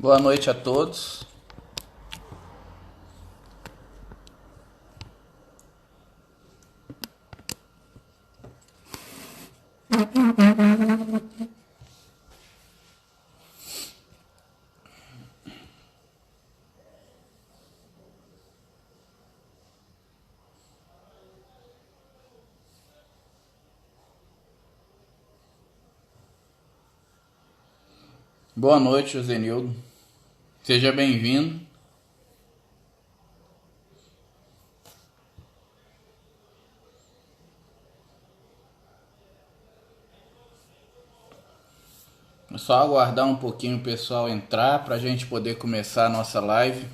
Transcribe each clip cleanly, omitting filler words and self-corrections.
Boa noite a todos. Boa noite, Josenildo. Seja bem-vindo. É só aguardar um pouquinho o pessoal entrar para a gente poder começar a nossa live.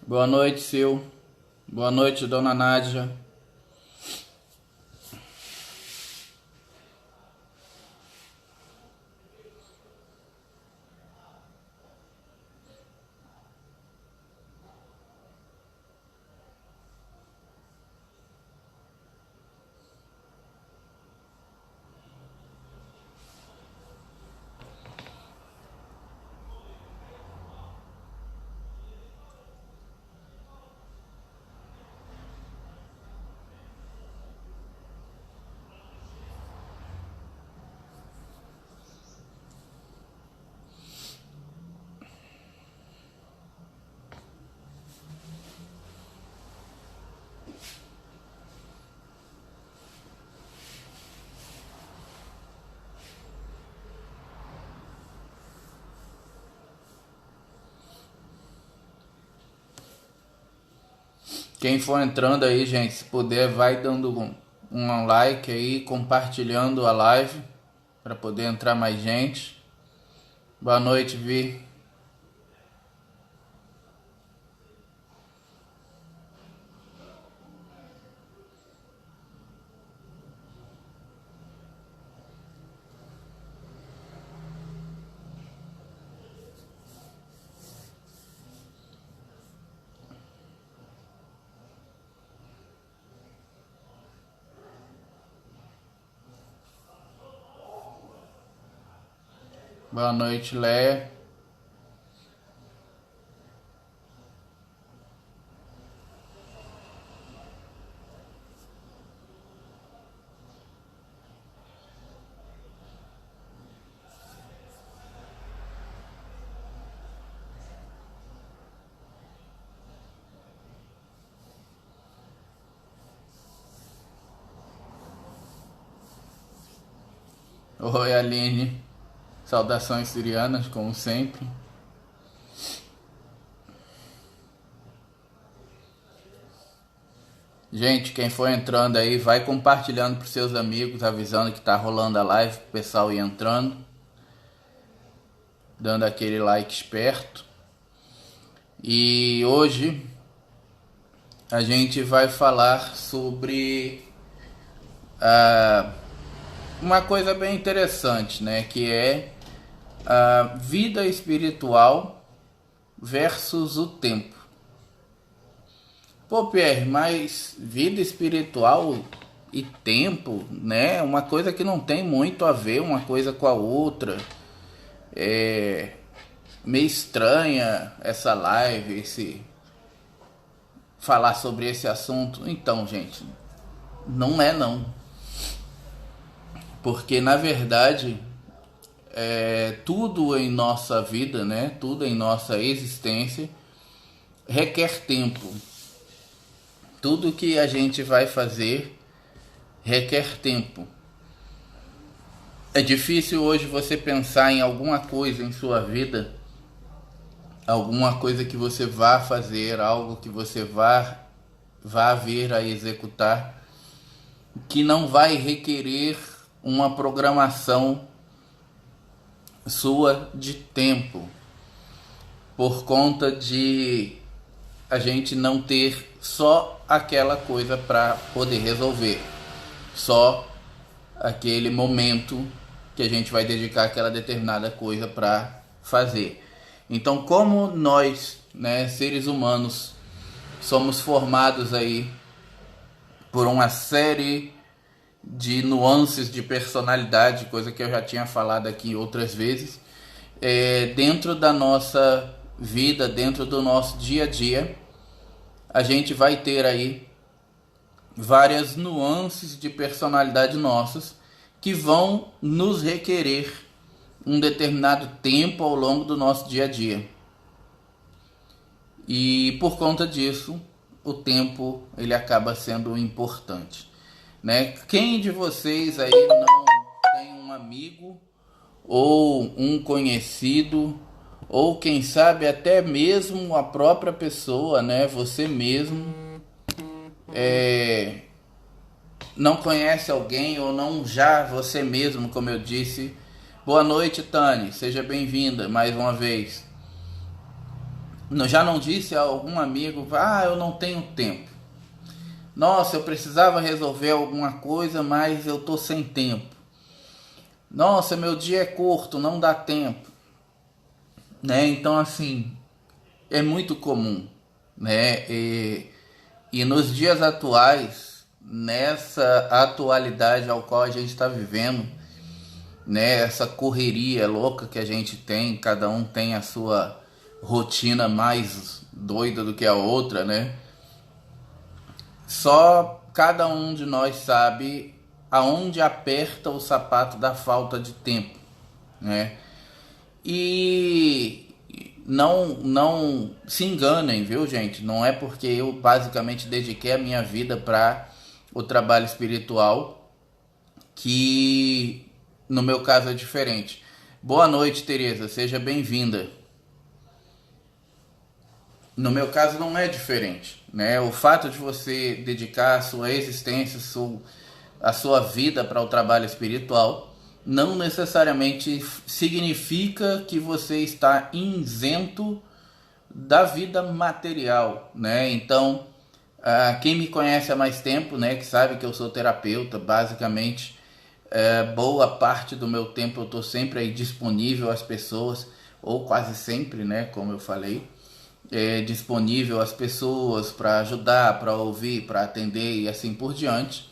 Boa noite, Sil. Boa noite, Dona Nádia. Quem for entrando aí, gente, se puder, vai dando um like aí, compartilhando a live para poder entrar mais gente. Boa noite, Vi. Boa noite, Léa. Oi, Aline. Saudações sirianas, como sempre. Gente, quem for entrando aí, vai compartilhando para seus amigos, avisando que tá rolando a live, pro pessoal ir entrando, dando aquele like esperto. E hoje a gente vai falar sobre uma coisa bem interessante, né? Que é a vida espiritual versus o tempo. Pô, Pierre, mas vida espiritual e tempo, né? Uma coisa que não tem muito a ver uma coisa com a outra. É meio estranha essa live, falar sobre esse assunto. Então, gente, não é não. Porque na verdade, tudo em nossa vida, né? Tudo em nossa existência requer tempo. Tudo que a gente vai fazer requer tempo. É difícil hoje você pensar em alguma coisa em sua vida, alguma coisa que você vá fazer, algo que você vá vir a executar, que não vai requerer uma programação sua de tempo, por conta de a gente não ter só aquela coisa para poder resolver, só aquele momento que a gente vai dedicar aquela determinada coisa para fazer. Então, como nós, né, seres humanos, somos formados aí por uma série de nuances de personalidade, coisa que eu já tinha falado aqui outras vezes, dentro da nossa vida, dentro do nosso dia a dia, a gente vai ter aí várias nuances de personalidade nossas que vão nos requerer um determinado tempo ao longo do nosso dia a dia. E por conta disso, o tempo ele acaba sendo importante, né? Quem de vocês aí não tem um amigo ou um conhecido, ou quem sabe até mesmo a própria pessoa, né? Você mesmo não conhece alguém, ou não já você mesmo, como eu disse. Boa noite, Tani, seja bem-vinda mais uma vez. Já não disse a algum amigo, eu não tenho tempo. Nossa, eu precisava resolver alguma coisa, mas eu tô sem tempo. Nossa, meu dia é curto, não dá tempo. Né? Então, assim, é muito comum, né? E nos dias atuais, nessa atualidade ao qual a gente está vivendo, né? Essa correria louca que a gente tem, cada um tem a sua rotina mais doida do que a outra, né? Só cada um de nós sabe aonde aperta o sapato da falta de tempo, né? E não se enganem, viu, gente? Não é porque eu basicamente dediquei a minha vida para o trabalho espiritual que no meu caso é diferente. Boa noite, Tereza, seja bem-vinda. No meu caso não é diferente, né? O fato de você dedicar a sua existência, a sua vida para o trabalho espiritual não necessariamente significa que você está isento da vida material, né? Então, quem me conhece há mais tempo, né, que sabe que eu sou terapeuta, basicamente, boa parte do meu tempo eu estou sempre aí disponível às pessoas, ou quase sempre, né, como eu falei, disponível às pessoas para ajudar, para ouvir, para atender e assim por diante.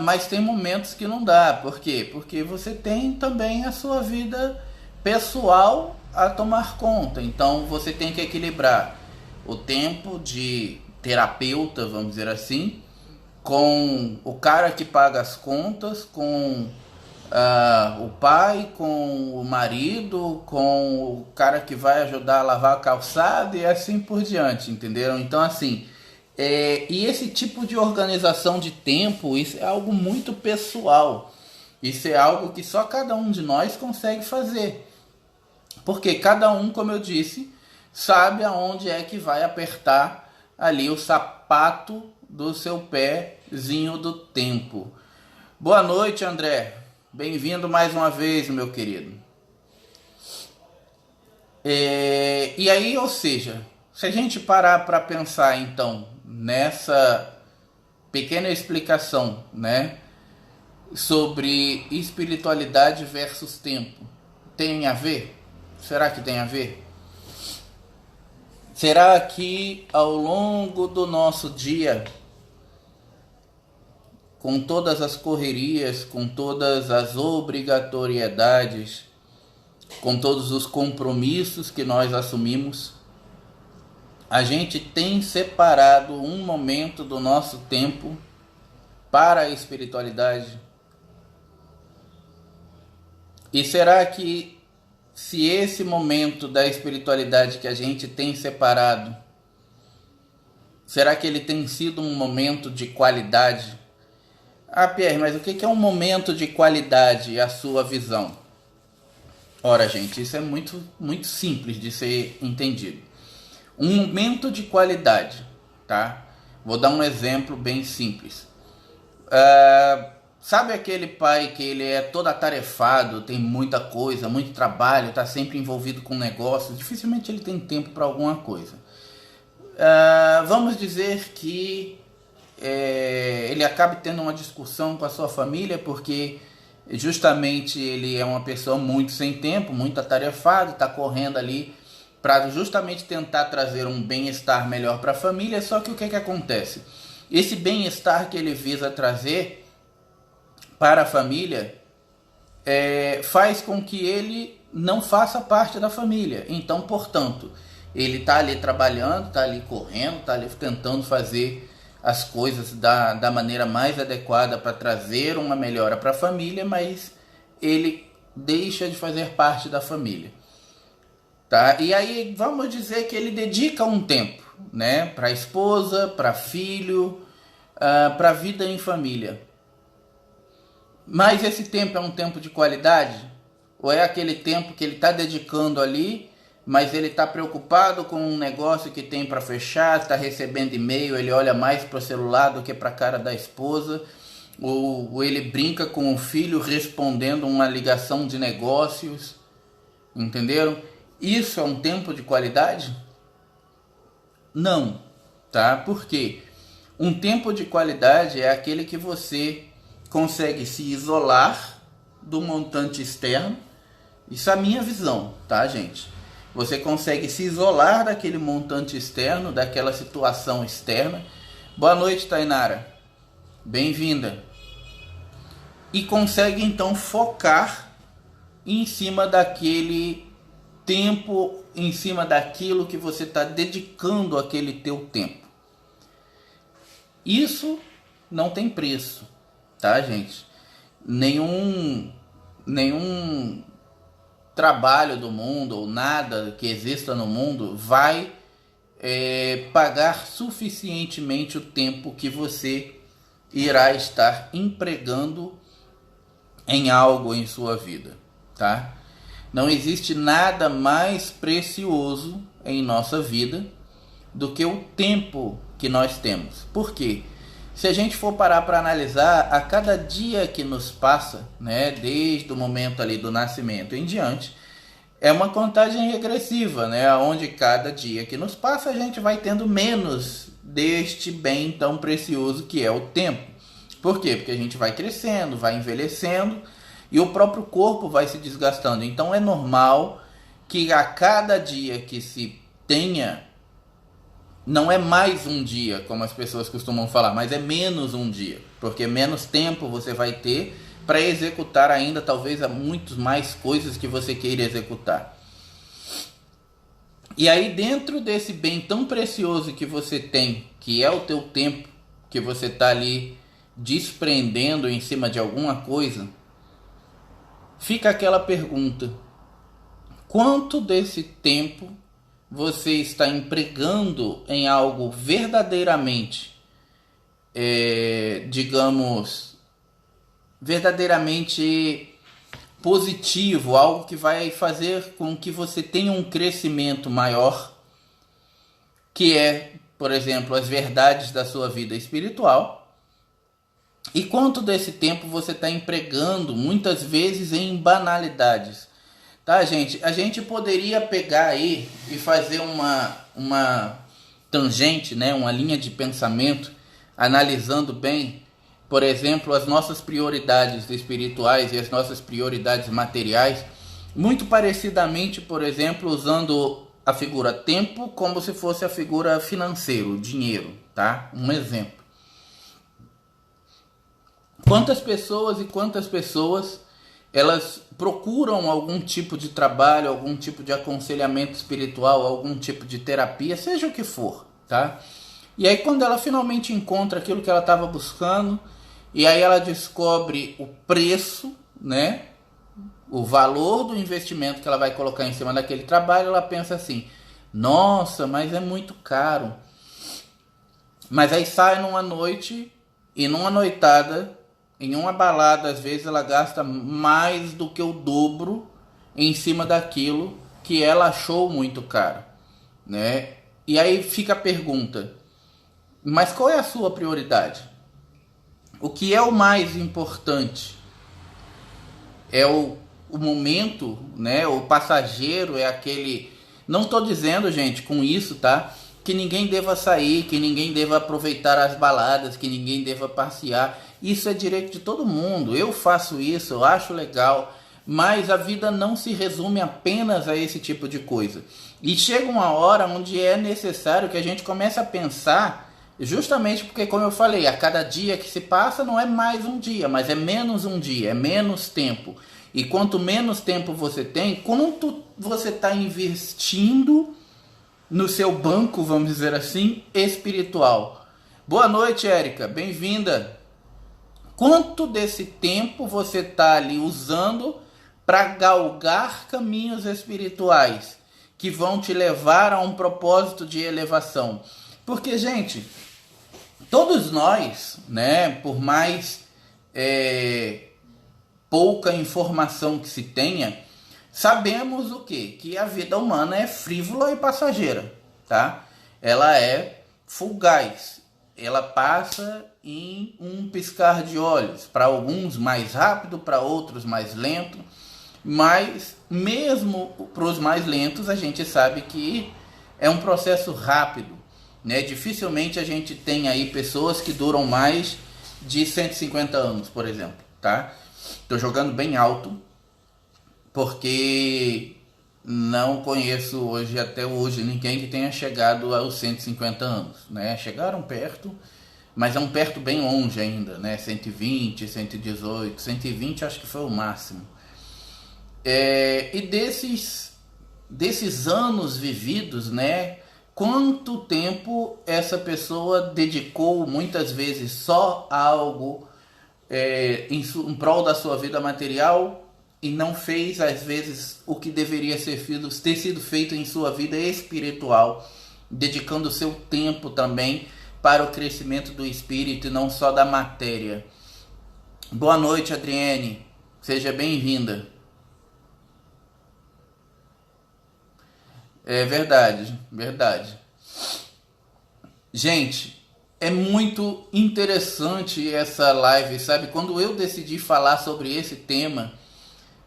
Mas tem momentos que não dá. Por quê? Porque você tem também a sua vida pessoal a tomar conta. Então você tem que equilibrar o tempo de terapeuta, vamos dizer assim, com o cara que paga as contas, com o pai, com o marido, com o cara que vai ajudar a lavar a calçada e assim por diante, entenderam? Então, assim, e esse tipo de organização de tempo, isso é algo muito pessoal. Isso é algo que só cada um de nós consegue fazer. Porque cada um, como eu disse, sabe aonde é que vai apertar ali o sapato do seu pezinho do tempo. Boa noite, André. Bem-vindo mais uma vez, meu querido. E aí, ou seja, se a gente parar para pensar então nessa pequena explicação, né, sobre espiritualidade versus tempo, tem a ver? Será que tem a ver? Será que ao longo do nosso dia, com todas as correrias, com todas as obrigatoriedades, com todos os compromissos que nós assumimos, a gente tem separado um momento do nosso tempo para a espiritualidade? E será que se esse momento da espiritualidade que a gente tem separado, será que ele tem sido um momento de qualidade? Ah, Pierre, mas o que é um momento de qualidade, a sua visão? Ora, gente, isso é muito simples de ser entendido. Um momento de qualidade, tá? Vou dar um exemplo bem simples. Sabe aquele pai que ele é todo atarefado, tem muita coisa, muito trabalho, está sempre envolvido com negócios, dificilmente ele tem tempo para alguma coisa. Vamos dizer que ele acabe tendo uma discussão com a sua família porque justamente ele é uma pessoa muito sem tempo, muito atarefado, está correndo ali para justamente tentar trazer um bem-estar melhor para a família. Só que o que acontece? Esse bem-estar que ele visa trazer para a família faz com que ele não faça parte da família. Então, portanto, ele está ali trabalhando, está ali correndo, está ali tentando fazer as coisas da maneira mais adequada para trazer uma melhora para a família, mas ele deixa de fazer parte da família. Tá? E aí vamos dizer que ele dedica um tempo, né, para a esposa, para filho, para a vida em família. Mas esse tempo é um tempo de qualidade? Ou é aquele tempo que ele está dedicando ali, mas ele está preocupado com um negócio que tem para fechar, está recebendo e-mail, ele olha mais para o celular do que para a cara da esposa, ou ele brinca com o filho respondendo uma ligação de negócios, entenderam? Isso é um tempo de qualidade? Não, tá? Por quê? Um tempo de qualidade é aquele que você consegue se isolar do montante externo. Isso é a minha visão, tá, gente? Você consegue se isolar daquele montante externo, daquela situação externa. Boa noite, Tainara. Bem-vinda. E consegue, então, focar em cima daquele tempo, em cima daquilo que você está dedicando aquele teu tempo. Isso não tem preço, tá, gente? Nenhum trabalho do mundo ou nada que exista no mundo vai pagar suficientemente o tempo que você irá estar empregando em algo em sua vida, tá? Não existe nada mais precioso em nossa vida do que o tempo que nós temos. Por quê? Se a gente for parar para analisar, a cada dia que nos passa, né, desde o momento ali do nascimento em diante, é uma contagem regressiva, né, onde cada dia que nos passa a gente vai tendo menos deste bem tão precioso que é o tempo. Por quê? Porque a gente vai crescendo, vai envelhecendo e o próprio corpo vai se desgastando. Então é normal que a cada dia que se tenha, não é mais um dia, como as pessoas costumam falar, mas é menos um dia, porque menos tempo você vai ter para executar ainda, talvez, há muitas mais coisas que você queira executar. E aí, dentro desse bem tão precioso que você tem, que é o teu tempo, que você está ali desprendendo em cima de alguma coisa, fica aquela pergunta: quanto desse tempo você está empregando em algo verdadeiramente, digamos, verdadeiramente positivo, algo que vai fazer com que você tenha um crescimento maior, que é, por exemplo, as verdades da sua vida espiritual. E quanto desse tempo você está empregando, muitas vezes, em banalidades. Tá, gente? A gente poderia pegar aí e fazer uma tangente, né? Uma linha de pensamento, analisando bem, por exemplo, as nossas prioridades espirituais e as nossas prioridades materiais, muito parecidamente, por exemplo, usando a figura tempo como se fosse a figura financeiro, dinheiro, tá? Um exemplo. Quantas pessoas elas procuram algum tipo de trabalho, algum tipo de aconselhamento espiritual, algum tipo de terapia, seja o que for, tá? E aí quando ela finalmente encontra aquilo que ela estava buscando, e aí ela descobre o preço, né? O valor do investimento que ela vai colocar em cima daquele trabalho, ela pensa assim: nossa, mas é muito caro. Mas aí sai numa noite e numa noitada, em uma balada, às vezes ela gasta mais do que o dobro em cima daquilo que ela achou muito caro, né? E aí fica a pergunta: mas qual é a sua prioridade? O que é o mais importante? É o momento, né? O passageiro é aquele... Não estou dizendo, gente, com isso, tá? Que ninguém deva sair, que ninguém deva aproveitar as baladas, que ninguém deva passear. Isso é direito de todo mundo. Eu faço isso, eu acho legal. Mas a vida não se resume apenas a esse tipo de coisa. E chega uma hora onde é necessário que a gente comece a pensar, justamente porque, como eu falei, a cada dia que se passa não é mais um dia, mas é menos um dia, é menos tempo. E quanto menos tempo você tem, quanto você está investindo no seu banco, vamos dizer assim, espiritual. Boa noite, Érica, bem-vinda. Quanto desse tempo você está ali usando para galgar caminhos espirituais que vão te levar a um propósito de elevação? Porque, gente, todos nós, né, por mais pouca informação que se tenha, sabemos o quê? Que a vida humana é frívola e passageira, tá? Ela é fugaz, ela passa em um piscar de olhos, para alguns mais rápido, para outros mais lento, mas mesmo para os mais lentos a gente sabe que é um processo rápido, né? Dificilmente a gente tem aí pessoas que duram mais de 150 anos, por exemplo, tá? Tô jogando bem alto, porque não conheço hoje, até hoje, ninguém que tenha chegado aos 150 anos, né? Chegaram perto, mas é um perto bem longe ainda, né? 120, 118, 120 acho que foi o máximo. E desses anos vividos, né? Quanto tempo essa pessoa dedicou, muitas vezes, só a algo em prol da sua vida material, e não fez, às vezes, o que deveria ter sido feito em sua vida espiritual, dedicando seu tempo também para o crescimento do espírito e não só da matéria. Boa noite, Adriene. Seja bem-vinda. É verdade, verdade. Gente, é muito interessante essa live, sabe? Quando eu decidi falar sobre esse tema,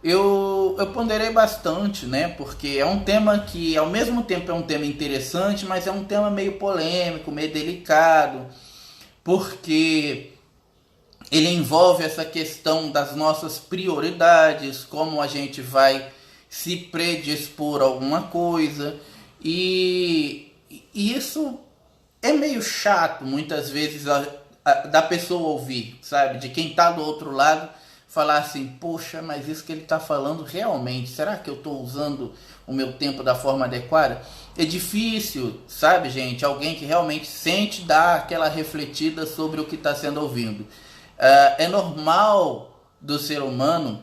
eu ponderei bastante, né? Porque é um tema que, ao mesmo tempo, é um tema interessante, mas é um tema meio polêmico, meio delicado, porque ele envolve essa questão das nossas prioridades, como a gente vai se predispor a alguma coisa, e isso é meio chato, muitas vezes, da pessoa ouvir, sabe? De quem está do outro lado, falar assim: poxa, mas isso que ele está falando realmente, será que eu estou usando o meu tempo da forma adequada? É difícil, sabe, gente? Alguém que realmente sente dar aquela refletida sobre o que está sendo ouvido. É normal do ser humano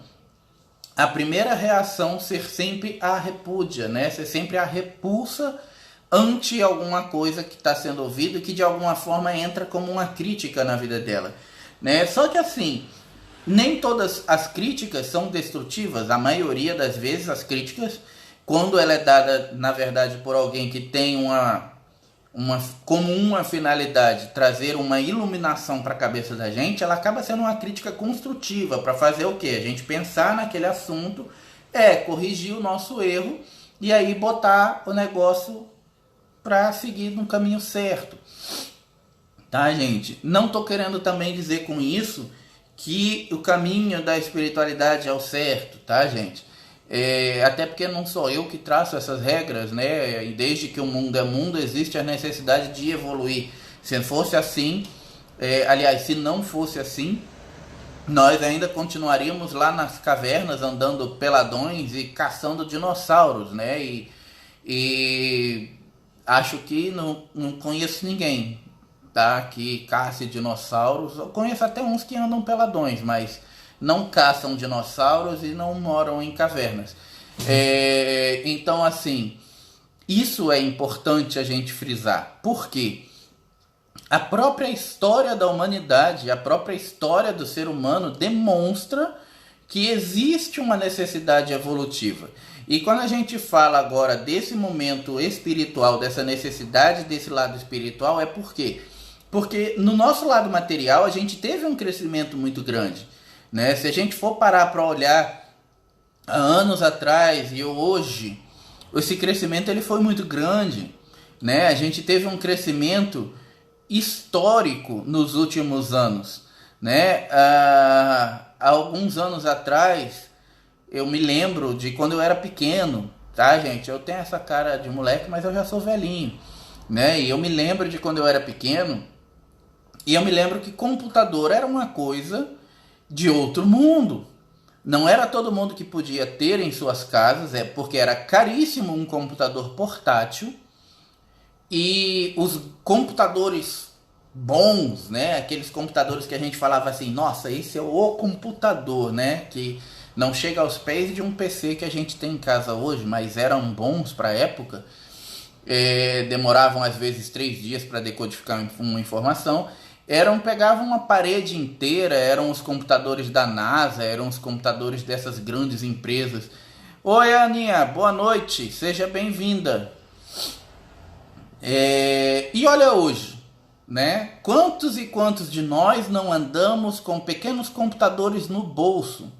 a primeira reação ser sempre a repúdia, né? Ser sempre a repulsa ante alguma coisa que está sendo ouvida, que de alguma forma entra como uma crítica na vida dela, né? Só que assim, Nem todas as críticas são destrutivas. A maioria das vezes as críticas, quando ela é dada, na verdade, por alguém que tem como uma finalidade trazer uma iluminação para a cabeça da gente, ela acaba sendo uma crítica construtiva para fazer o quê? A gente pensar naquele assunto, corrigir o nosso erro e aí botar o negócio para seguir no caminho certo. Tá, gente? Não tô querendo também dizer com isso que o caminho da espiritualidade é o certo, tá, gente? Até porque não sou eu que traço essas regras, né? E desde que o mundo é mundo, existe a necessidade de evoluir. Se fosse assim, aliás, se não fosse assim, nós ainda continuaríamos lá nas cavernas, andando peladões e caçando dinossauros, né? E acho que não conheço ninguém, tá, que caça dinossauros. Eu conheço até uns que andam peladões, mas não caçam dinossauros e não moram em cavernas. Então, assim, isso é importante a gente frisar. Por quê? A própria história da humanidade, a própria história do ser humano demonstra que existe uma necessidade evolutiva. E quando a gente fala agora desse momento espiritual, dessa necessidade desse lado espiritual, é por quê? Porque no nosso lado material a gente teve um crescimento muito grande, né? Se a gente for parar para olhar há anos atrás e hoje, esse crescimento ele foi muito grande, né? A gente teve um crescimento histórico nos últimos anos, né? Há alguns anos atrás, eu me lembro de quando eu era pequeno, tá, gente? Eu tenho essa cara de moleque, mas eu já sou velhinho, né? E eu me lembro de quando eu era pequeno, e eu me lembro que computador era uma coisa de outro mundo. Não era todo mundo que podia ter em suas casas, porque era caríssimo um computador portátil. E os computadores bons, né? Aqueles computadores que a gente falava assim, nossa, esse é o computador, né? Que não chega aos pés de um PC que a gente tem em casa hoje, mas eram bons para a época. Demoravam às vezes 3 dias para decodificar uma informação. Pegavam uma parede inteira, eram os computadores da NASA, eram os computadores dessas grandes empresas. Oi, Aninha, boa noite, seja bem-vinda. E olha hoje, né? Quantos e quantos de nós não andamos com pequenos computadores no bolso,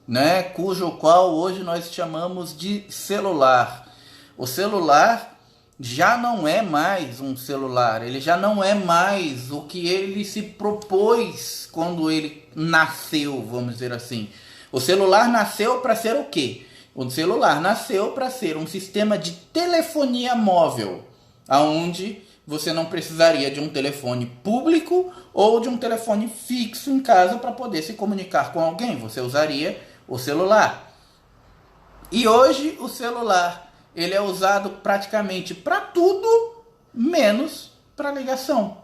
né? Cujo qual hoje nós chamamos de celular. O celular já não é mais um celular, ele já não é mais o que ele se propôs quando ele nasceu, vamos dizer assim. O celular nasceu para ser o quê? O celular nasceu para ser um sistema de telefonia móvel, aonde você não precisaria de um telefone público ou de um telefone fixo em casa para poder se comunicar com alguém. Você usaria o celular. E hoje o celular ele é usado praticamente para tudo, menos para ligação,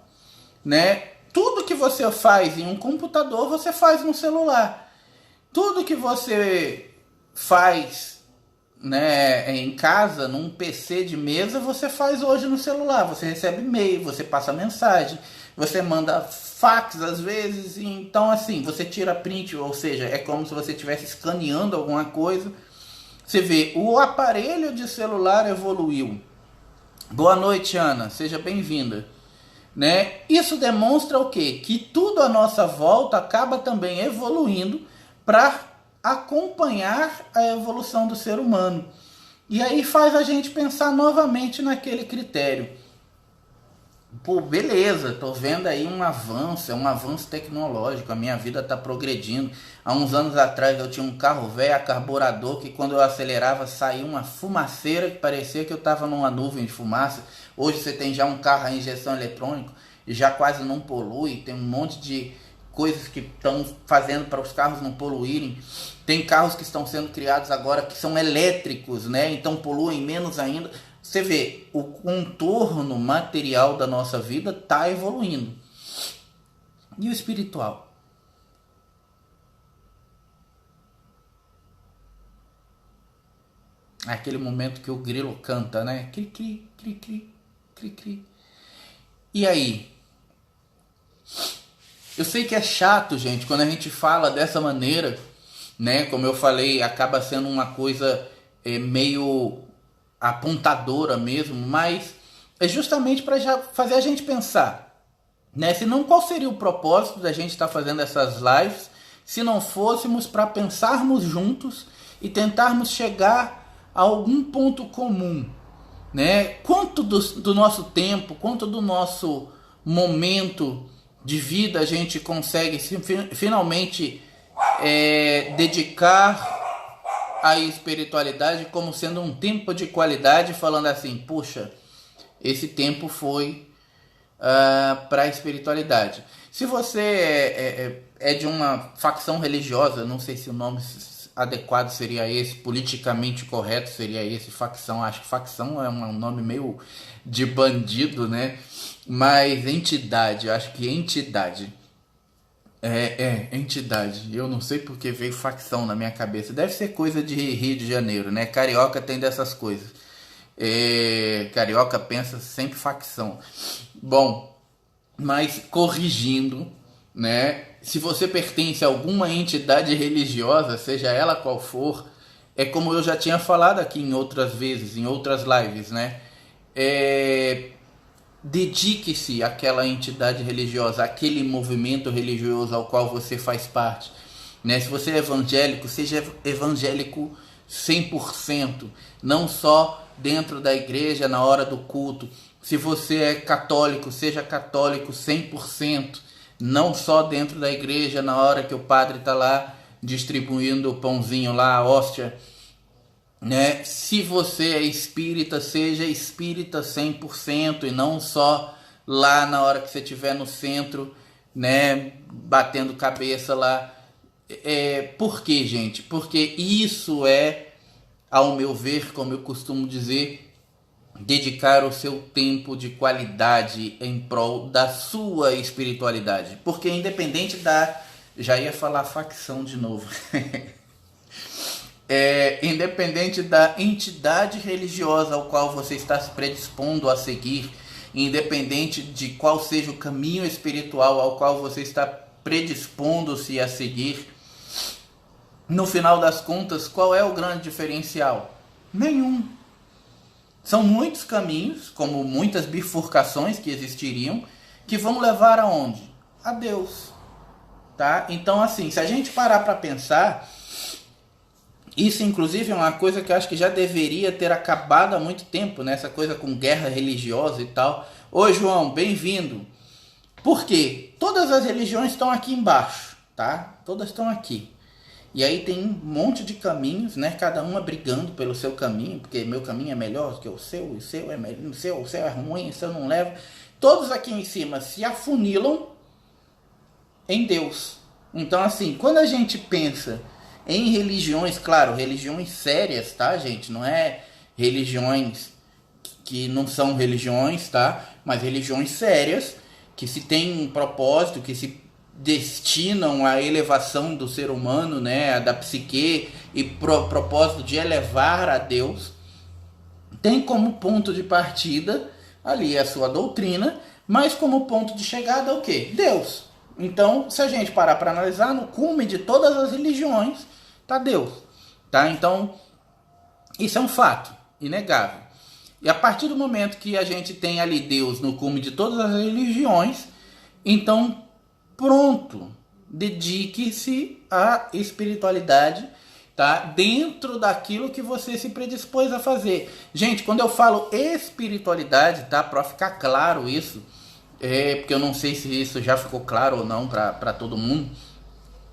né? Tudo que você faz em um computador, você faz no celular. Tudo que você faz, né, em casa, num PC de mesa, você faz hoje no celular. Você recebe e-mail, você passa mensagem, você manda fax às vezes. Então, assim, você tira print, ou seja, é como se você estivesse escaneando alguma coisa. Você vê, o aparelho de celular evoluiu. Boa noite, Ana, seja bem-vinda. Né? Isso demonstra o quê? Que tudo à nossa volta acaba também evoluindo para acompanhar a evolução do ser humano. E aí faz a gente pensar novamente naquele critério. Pô, beleza, tô vendo aí um avanço tecnológico, a minha vida tá progredindo. Há uns anos atrás eu tinha um carro velho a carburador que quando eu acelerava saía uma fumaceira que parecia que eu tava numa nuvem de fumaça. Hoje você tem já um carro a injeção eletrônica e já quase não polui, tem um monte de coisas que estão fazendo para os carros não poluírem. Tem carros que estão sendo criados agora que são elétricos, né? Então poluem menos ainda. Você vê, o contorno material da nossa vida está evoluindo. E o espiritual? É aquele momento que o grilo canta, né? Cri, cri, cri, cri, cri, cri. E aí? Eu sei que é chato, gente, quando a gente fala dessa maneira, né? Como eu falei, acaba sendo uma coisa meio apontadora mesmo, mas é justamente para já fazer a gente pensar, né? Senão, qual seria o propósito da gente estar fazendo essas lives se não fôssemos para pensarmos juntos e tentarmos chegar a algum ponto comum, né? Quanto do nosso tempo, quanto do nosso momento de vida a gente consegue finalmente dedicar à espiritualidade como sendo um tempo de qualidade, falando assim, puxa, esse tempo foi para a espiritualidade. Se você é de uma facção religiosa, não sei se o nome adequado seria esse, politicamente correto seria esse, facção, acho que facção é um nome meio de bandido, né? Mas entidade, eu acho que entidade. Entidade. Eu não sei porque veio facção na minha cabeça. Deve ser coisa de Rio de Janeiro, né? Carioca tem dessas coisas. Carioca pensa sempre facção. Bom, mas corrigindo, né? Se você pertence a alguma entidade religiosa, seja ela qual for, é como eu já tinha falado aqui em outras vezes, em outras lives, né? Dedique-se àquela entidade religiosa, àquele movimento religioso ao qual você faz parte, né? Se você é evangélico, seja evangélico 100%, não só dentro da igreja na hora do culto. Se você é católico, seja católico 100%, não só dentro da igreja na hora que o padre está lá distribuindo o pãozinho lá, a hóstia, né? Se você é espírita, seja espírita 100% e não só lá na hora que você estiver no centro, né, batendo cabeça lá. Por quê, gente? Porque isso ao meu ver, como eu costumo dizer, dedicar o seu tempo de qualidade em prol da sua espiritualidade. Porque independente da... Já ia falar facção de novo. Independente da entidade religiosa ao qual você está se predispondo a seguir, independente de qual seja o caminho espiritual ao qual você está predispondo-se a seguir, no final das contas, qual é o grande diferencial? Nenhum. São muitos caminhos, como muitas bifurcações que existiriam, que vão levar aonde? A Deus. Tá? Então, assim, se a gente parar para pensar, isso inclusive é uma coisa que eu acho que já deveria ter acabado há muito tempo, né? Essa coisa com guerra religiosa e tal. Ô João, bem-vindo. Por quê? Todas as religiões estão aqui embaixo, tá? Todas estão aqui. E aí tem um monte de caminhos, né? Cada uma brigando pelo seu caminho, porque meu caminho é melhor que o seu é melhor, o seu é ruim, o seu não leva. Todos aqui em cima se afunilam em Deus. Então, assim, quando a gente pensa em religiões, claro, religiões sérias, tá, gente? Não é religiões que não são religiões, tá? Mas religiões sérias, que se tem um propósito, que se destinam à elevação do ser humano, né? Da psique e propósito de elevar a Deus, tem como ponto de partida ali a sua doutrina, mas como ponto de chegada o quê? Deus. Então, se a gente parar para analisar, no cume de todas as religiões está Deus, tá? Então, isso é um fato inegável. E a partir do momento que a gente tem ali Deus no cume de todas as religiões, então, pronto, dedique-se à espiritualidade, tá? Dentro daquilo que você se predispôs a fazer. Gente, quando eu falo espiritualidade, tá? Para ficar claro isso, porque eu não sei se isso já ficou claro ou não para todo mundo.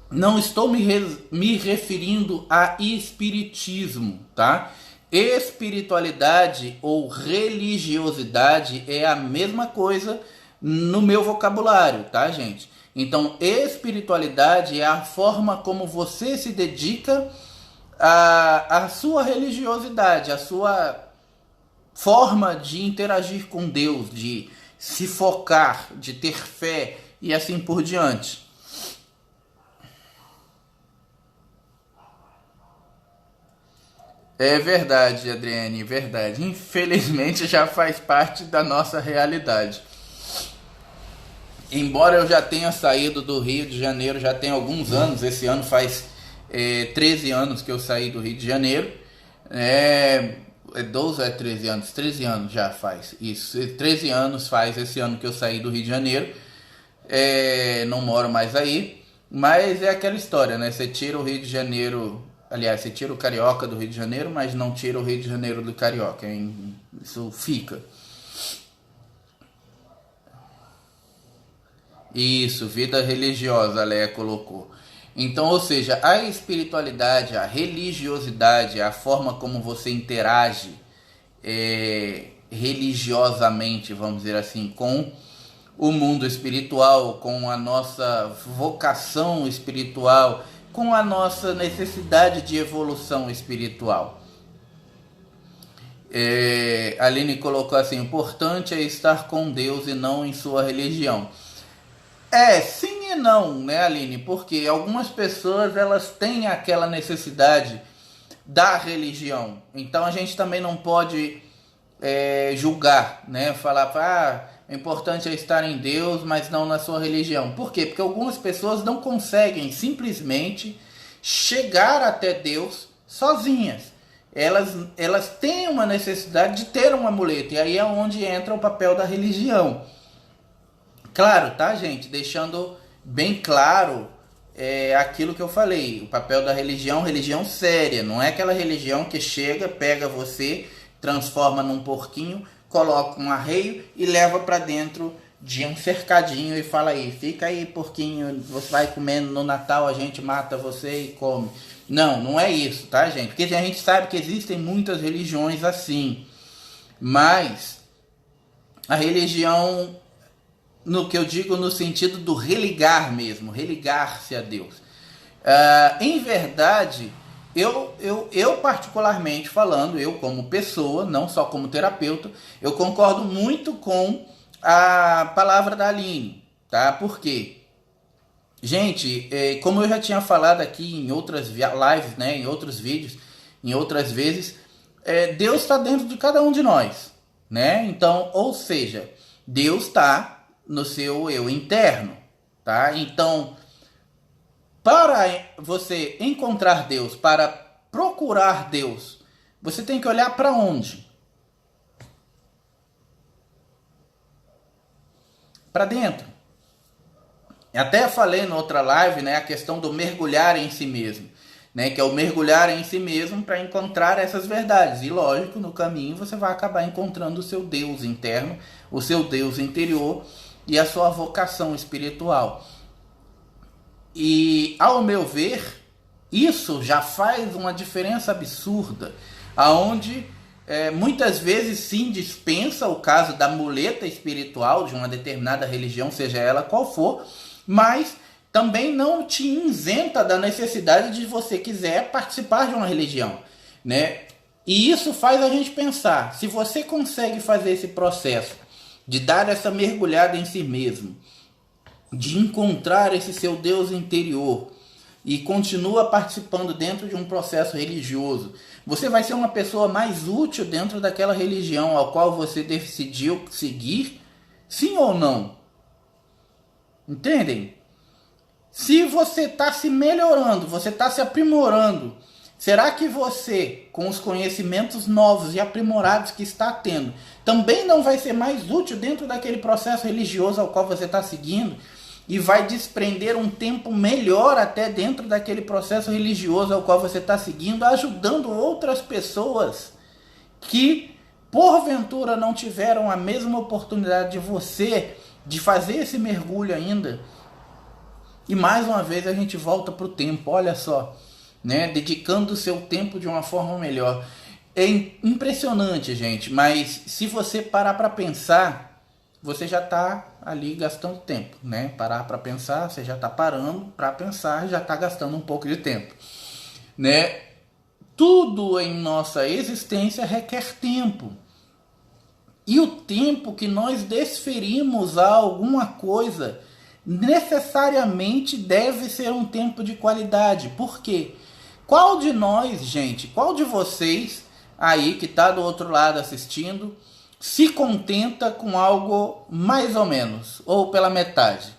Não estou me referindo a espiritismo, tá? Espiritualidade ou religiosidade é a mesma coisa no meu vocabulário, tá, gente? Então, espiritualidade é a forma como você se dedica à sua religiosidade, a sua forma de interagir com Deus, de se focar, de ter fé e assim por diante. É verdade, Adriane, verdade. Infelizmente já faz parte da nossa realidade. embora eu já tenha saído do Rio de Janeiro já tem alguns anos, esse ano faz 13 anos que eu saí do Rio de Janeiro, 12 ou 13 anos? 13 anos já faz, isso, 13 anos faz esse ano que eu saí do Rio de Janeiro, não moro mais aí, mas é aquela história, né? Você tira o Rio de Janeiro, aliás, você tira o Carioca do Rio de Janeiro, mas não tira o Rio de Janeiro do Carioca, hein? Isso fica. Isso, vida religiosa, a Leia colocou. Então, ou seja, a espiritualidade, a religiosidade, a forma como você interage religiosamente, vamos dizer assim, com o mundo espiritual, com a nossa vocação espiritual, com a nossa necessidade de evolução espiritual. A Aline colocou assim: importante é estar com Deus e não em sua religião. Sim e não, né, Aline? Porque algumas pessoas elas têm aquela necessidade da religião. Então a gente também não pode julgar, né? Falar, o importante é estar em Deus, mas não na sua religião. Por quê? Porque algumas pessoas não conseguem simplesmente chegar até Deus sozinhas. Elas têm uma necessidade de ter um amuleto. E aí é onde entra o papel da religião. Claro, tá, gente? Deixando bem claro aquilo que eu falei. O papel da religião séria. Não é aquela religião que chega, pega você, transforma num porquinho, coloca um arreio e leva para dentro de um cercadinho e fala aí, fica aí porquinho, você vai comendo no Natal, a gente mata você e come. Não, não é isso, tá, gente? Porque a gente sabe que existem muitas religiões assim. Mas a religião, no que eu digo no sentido do religar mesmo, religar-se a Deus. Em verdade, eu particularmente falando, eu como pessoa, não só como terapeuta, eu concordo muito com a palavra da Aline, tá? Por quê? Gente, como eu já tinha falado aqui em outras lives, né, em outros vídeos, em outras vezes, Deus está dentro de cada um de nós, né? Então, ou seja, Deus está no seu eu interno, tá? Então, para você encontrar Deus, para procurar Deus, você tem que olhar para onde? Para dentro. Até falei na outra live, né, a questão do mergulhar em si mesmo, né, que é o mergulhar em si mesmo para encontrar essas verdades. E lógico, no caminho você vai acabar encontrando o seu Deus interno, o seu Deus interior e a sua vocação espiritual. E, ao meu ver, isso já faz uma diferença absurda, aonde muitas vezes sim dispensa o caso da muleta espiritual de uma determinada religião, seja ela qual for, mas também não te isenta da necessidade de você quiser participar de uma religião, né? E isso faz a gente pensar, se você consegue fazer esse processo de dar essa mergulhada em si mesmo, de encontrar esse seu Deus interior e continua participando dentro de um processo religioso, você vai ser uma pessoa mais útil dentro daquela religião ao qual você decidiu seguir, sim ou não? Entendem? Se você está se melhorando, você está se aprimorando, será que você, com os conhecimentos novos e aprimorados que está tendo, também não vai ser mais útil dentro daquele processo religioso ao qual você está seguindo? E vai desprender um tempo melhor até dentro daquele processo religioso ao qual você está seguindo, ajudando outras pessoas que, porventura, não tiveram a mesma oportunidade de você, de fazer esse mergulho ainda. E mais uma vez a gente volta para o tempo, olha só, né? Dedicando o seu tempo de uma forma melhor. É impressionante, gente, mas se você parar para pensar, você já está ali gastando tempo, né? Parar para pensar, você já está parando para pensar, já está gastando um pouco de tempo, né? Tudo em nossa existência requer tempo. E o tempo que nós desferimos a alguma coisa necessariamente deve ser um tempo de qualidade. Por quê? Qual de nós, gente, qual de vocês aí que está do outro lado assistindo, se contenta com algo mais ou menos, ou pela metade?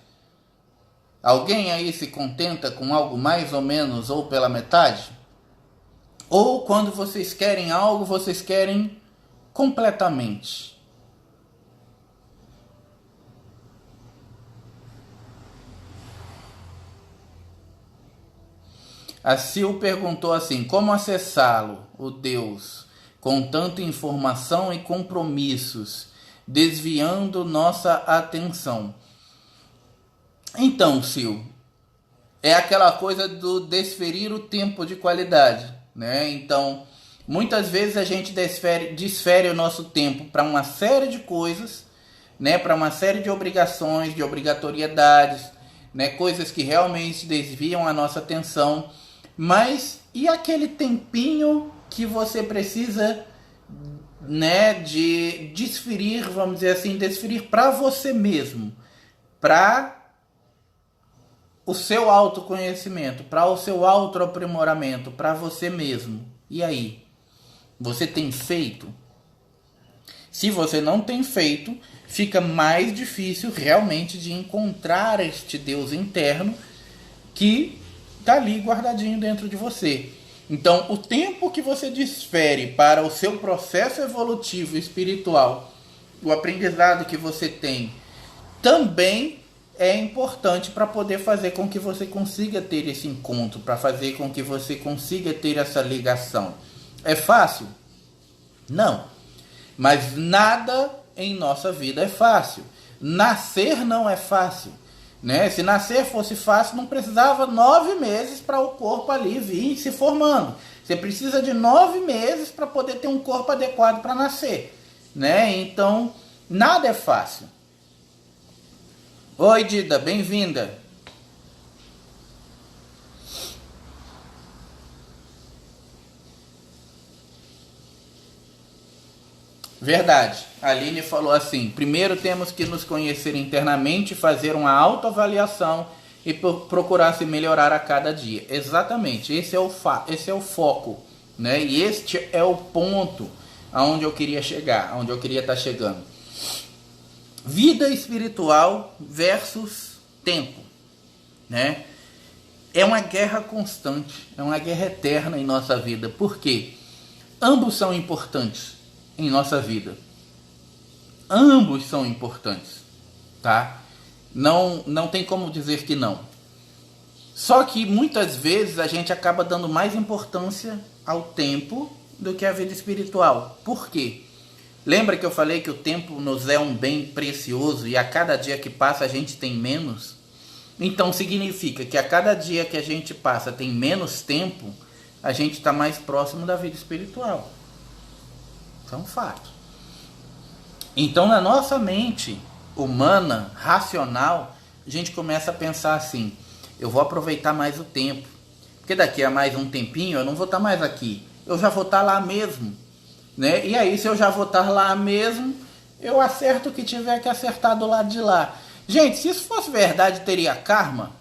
Alguém aí se contenta com algo mais ou menos, ou pela metade? Ou quando vocês querem algo, vocês querem completamente? A Sil perguntou assim: como acessá-lo, o Deus, com tanta informação e compromissos, desviando nossa atenção? Então, Sil, é aquela coisa do desferir o tempo de qualidade, né? Então, muitas vezes a gente desfere o nosso tempo para uma série de coisas, né? Para uma série de obrigações, de obrigatoriedades, né? Coisas que realmente desviam a nossa atenção. Mas e aquele tempinho que você precisa, né, de desferir, vamos dizer assim, desferir para você mesmo, para o seu autoconhecimento, para o seu autoaprimoramento, para você mesmo? E aí? Você tem feito? Se você não tem feito, fica mais difícil realmente de encontrar este Deus interno que está ali guardadinho dentro de você. Então, o tempo que você desfere para o seu processo evolutivo espiritual, o aprendizado que você tem, também é importante para poder fazer com que você consiga ter esse encontro, para fazer com que você consiga ter essa ligação. É fácil? Não. Mas nada em nossa vida é fácil. Nascer não é fácil, né? Se nascer fosse fácil, não precisava 9 meses para o corpo ali vir se formando. Você precisa de 9 meses para poder ter um corpo adequado para nascer, né? Então, nada é fácil. Oi, Dida, bem-vinda. Verdade. A Aline falou assim: primeiro temos que nos conhecer internamente, fazer uma autoavaliação e procurar se melhorar a cada dia. Exatamente, esse é o foco, né? E este é o ponto aonde eu queria chegar, aonde eu queria estar chegando. Vida espiritual versus tempo, né? É uma guerra constante, é uma guerra eterna em nossa vida. Por quê? Ambos são importantes em nossa vida. Ambos são importantes, tá? Não tem como dizer que não. Só que muitas vezes a gente acaba dando mais importância ao tempo do que à vida espiritual. Por quê? Lembra que eu falei que o tempo nos é um bem precioso e a cada dia que passa a gente tem menos? Então significa que a cada dia que a gente passa tem menos tempo, a gente está mais próximo da vida espiritual. Isso é um fato. Então, na nossa mente humana, racional, a gente começa a pensar assim: eu vou aproveitar mais o tempo, porque daqui a mais um tempinho eu não vou estar mais aqui, eu já vou estar lá mesmo, né? E aí, se eu já vou estar lá mesmo, eu acerto o que tiver que acertar do lado de lá. Gente, se isso fosse verdade, teria karma?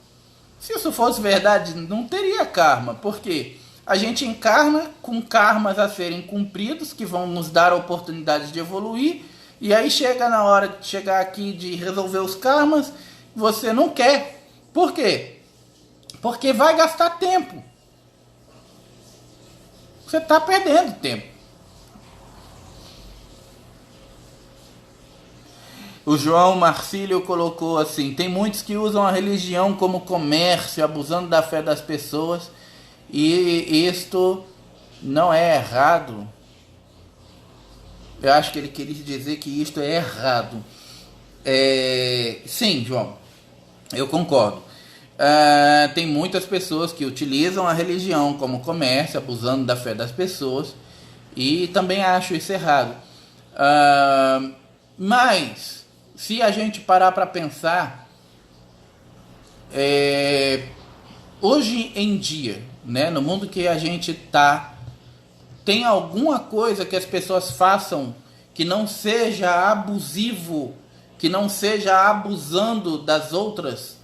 Se isso fosse verdade, não teria karma. Por quê? A gente encarna com karmas a serem cumpridos, que vão nos dar a oportunidade de evoluir, e aí chega na hora de chegar aqui de resolver os karmas, você não quer. Por quê? Porque vai gastar tempo. Você está perdendo tempo. O João Marcílio colocou assim: tem muitos que usam a religião como comércio, abusando da fé das pessoas, e isto não é errado. Eu acho que ele queria dizer que isto é errado. Sim, João, eu concordo. Tem muitas pessoas que utilizam a religião como comércio, abusando da fé das pessoas, e também acho isso errado. Mas, se a gente parar para pensar, hoje em dia, né, no mundo que a gente está, tem alguma coisa que as pessoas façam que não seja abusivo, que não seja abusando das outras,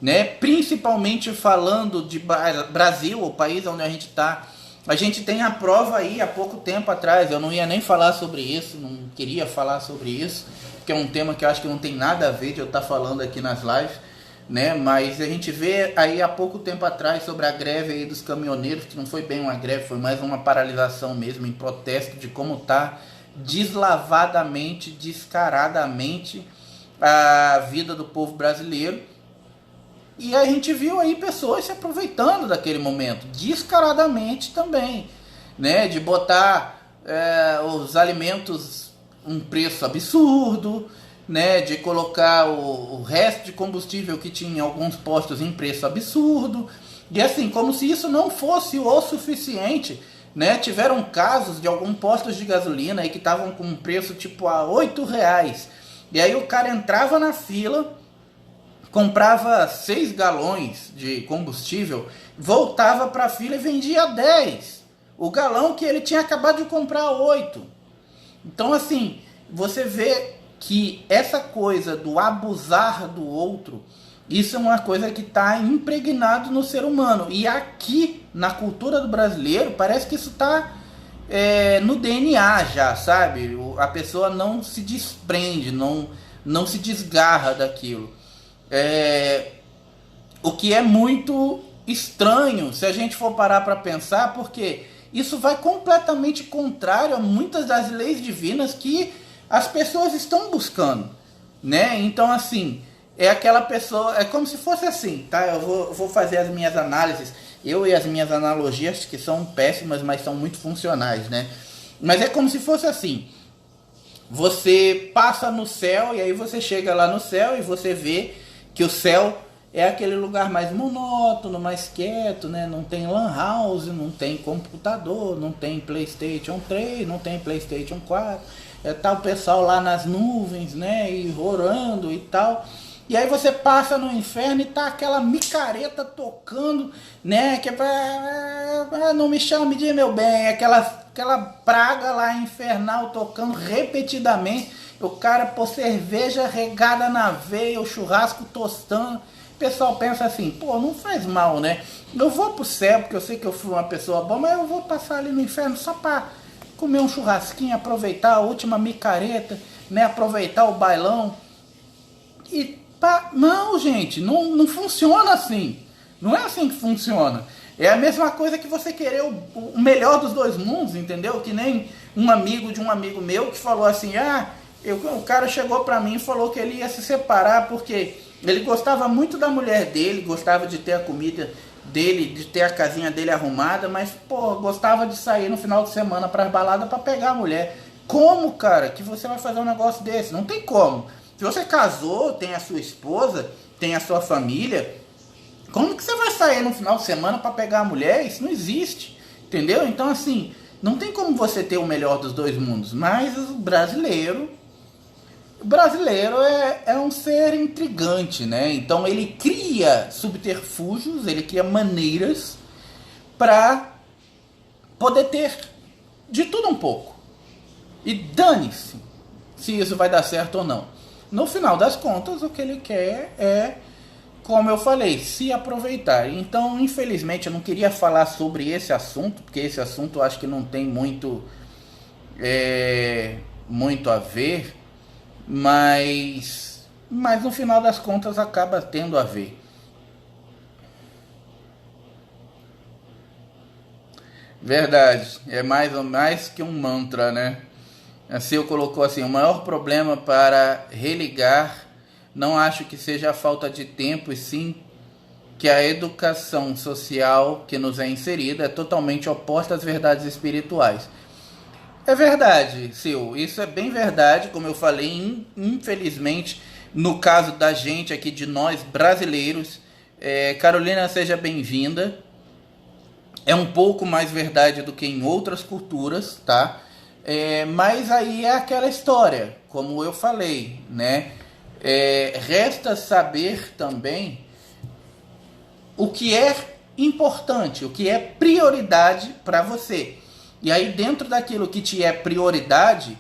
né? Principalmente falando de Brasil, o país onde a gente está. A gente tem a prova aí há pouco tempo atrás. Eu não ia nem falar sobre isso, não queria falar sobre isso, porque é um tema que eu acho que não tem nada a ver de eu estar falando aqui nas lives, né? Mas a gente vê aí há pouco tempo atrás sobre a greve aí dos caminhoneiros, que não foi bem uma greve, foi mais uma paralisação mesmo, em protesto de como está deslavadamente, descaradamente a vida do povo brasileiro. E a gente viu aí pessoas se aproveitando daquele momento, descaradamente também, né? De botar os alimentos um preço absurdo, né? De colocar o resto de combustível que tinha em alguns postos em preço absurdo. E assim, como se isso não fosse o suficiente, né? Tiveram casos de alguns postos de gasolina aí que estavam com um preço tipo a R$8. E aí o cara entrava na fila, comprava 6 galões de combustível, voltava para a fila e vendia 10. O galão que ele tinha acabado de comprar 8. Então assim, você vê que essa coisa do abusar do outro, isso é uma coisa que está impregnado no ser humano. E aqui, na cultura do brasileiro, parece que isso está no DNA já, sabe? A pessoa não se desprende, não se desgarra daquilo. O que é muito estranho se a gente for parar para pensar, porque isso vai completamente contrário a muitas das leis divinas que as pessoas estão buscando, né? Então assim, é aquela pessoa, é como se fosse assim, tá? Eu vou fazer as minhas análises, eu e as minhas analogias, que são péssimas, mas são muito funcionais, né? Mas é como se fosse assim: você passa no céu e aí você chega lá no céu e você vê que o céu é aquele lugar mais monótono, mais quieto, né? Não tem lan house, não tem computador, não tem PlayStation 3, não tem PlayStation 4. Tá o pessoal lá nas nuvens, né? E orando e tal. E aí você passa no inferno e tá aquela micareta tocando, né? Que é não me chame de meu bem, aquela praga lá infernal tocando repetidamente. O cara pôr cerveja regada na veia, o churrasco tostando. O pessoal pensa assim, pô, não faz mal, né? Eu vou pro céu porque eu sei que eu fui uma pessoa boa, mas eu vou passar ali no inferno só pra comer um churrasquinho, aproveitar a última micareta, né? Aproveitar o bailão. E pá, não, gente, não funciona assim. Não é assim que funciona. É a mesma coisa que você querer o melhor dos dois mundos, entendeu? Que nem um amigo de um amigo meu que falou assim, o cara chegou pra mim e falou que ele ia se separar porque ele gostava muito da mulher dele, gostava de ter a comida dele, de ter a casinha dele arrumada, mas, pô, gostava de sair no final de semana pras baladas pra pegar a mulher. Como, cara, que você vai fazer um negócio desse? Não tem como. Se você casou, tem a sua esposa, tem a sua família, como que você vai sair no final de semana pra pegar a mulher? Isso não existe, entendeu? Então, assim, não tem como você ter o melhor dos dois mundos, mas o brasileiro é um ser intrigante, né? Então ele cria subterfúgios, ele cria maneiras para poder ter de tudo um pouco. E dane-se se isso vai dar certo ou não. No final das contas, o que ele quer é, como eu falei, se aproveitar. Então, infelizmente, eu não queria falar sobre esse assunto, porque esse assunto eu acho que não tem muito a ver, mas no final das contas acaba tendo a ver. Verdade, é mais que um mantra, né? Assim eu colocou assim, o maior problema para religar, não acho que seja a falta de tempo, e sim que a educação social que nos é inserida é totalmente oposta às verdades espirituais. É verdade, Sil, isso é bem verdade, como eu falei, infelizmente, no caso da gente aqui, de nós brasileiros. Carolina, seja bem-vinda. É um pouco mais verdade do que em outras culturas, tá? Mas aí é aquela história, como eu falei, né? Resta saber também o que é importante, o que é prioridade para você. E aí dentro daquilo que te é prioridade,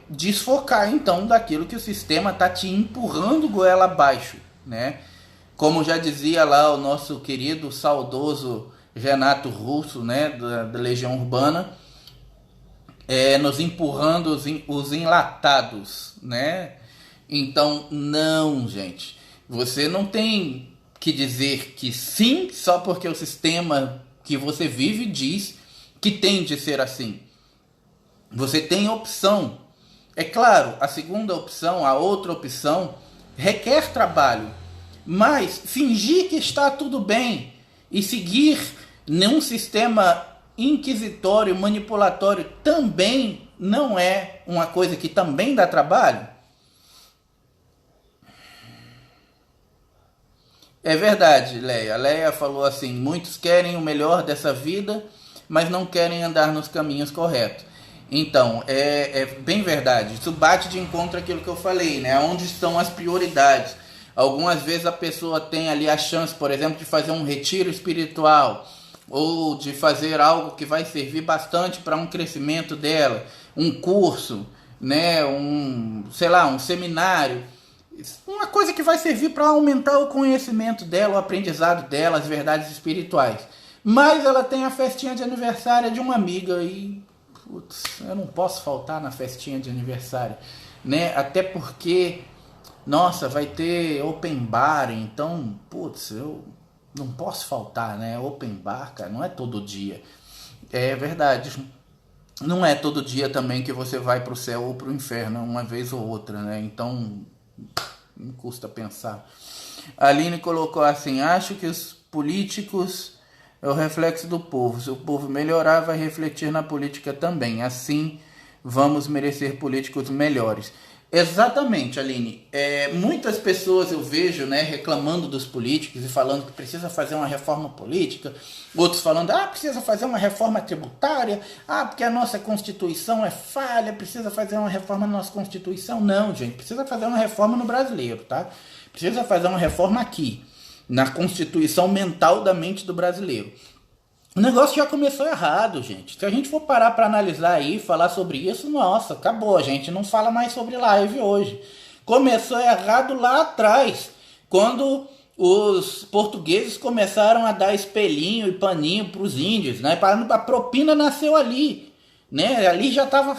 desfocar então daquilo que o sistema está te empurrando goela abaixo, né? Como já dizia lá o nosso querido, saudoso Renato Russo, né, da Legião Urbana, nos empurrando os enlatados, né? Então, não, gente. Você não tem que dizer que sim só porque o sistema que você vive diz que tem de ser assim. Você tem opção. É claro, a segunda opção, a outra opção, requer trabalho. Mas fingir que está tudo bem e seguir num sistema inquisitório, manipulatório, também não é uma coisa que também dá trabalho? É verdade, Leia. A Leia falou assim: muitos querem o melhor dessa vida, mas não querem andar nos caminhos corretos. Então, é bem verdade. Isso bate de encontro àquilo que eu falei, né? Onde estão as prioridades? Algumas vezes a pessoa tem ali a chance, por exemplo, de fazer um retiro espiritual ou de fazer algo que vai servir bastante para um crescimento dela, um curso, né? Sei lá, um seminário. Uma coisa que vai servir para aumentar o conhecimento dela, o aprendizado dela, as verdades espirituais. Mas ela tem a festinha de aniversário de uma amiga e, putz, eu não posso faltar na festinha de aniversário, né? Até porque, nossa, vai ter open bar, então, putz, eu não posso faltar, né? Open bar, cara, não é todo dia. É verdade. Não é todo dia também que você vai para o céu ou para o inferno, uma vez ou outra, né? Então, não custa pensar. A Aline colocou assim: acho que os políticos é o reflexo do povo. Se o povo melhorar, vai refletir na política também. Assim, vamos merecer políticos melhores. Exatamente, Aline. Muitas pessoas eu vejo, né, reclamando dos políticos e falando que precisa fazer uma reforma política. Outros falando, precisa fazer uma reforma tributária. Porque a nossa Constituição é falha, precisa fazer uma reforma na nossa Constituição. Não, gente, precisa fazer uma reforma no brasileiro, tá? Precisa fazer uma reforma aqui, na Constituição mental da mente do brasileiro. O negócio já começou errado, gente. Se a gente for parar para analisar aí, falar sobre isso, nossa, acabou. A gente não fala mais sobre live hoje. Começou errado lá atrás, quando os portugueses começaram a dar espelhinho e paninho para os índios, né? A propina nasceu ali, né? Ali já estava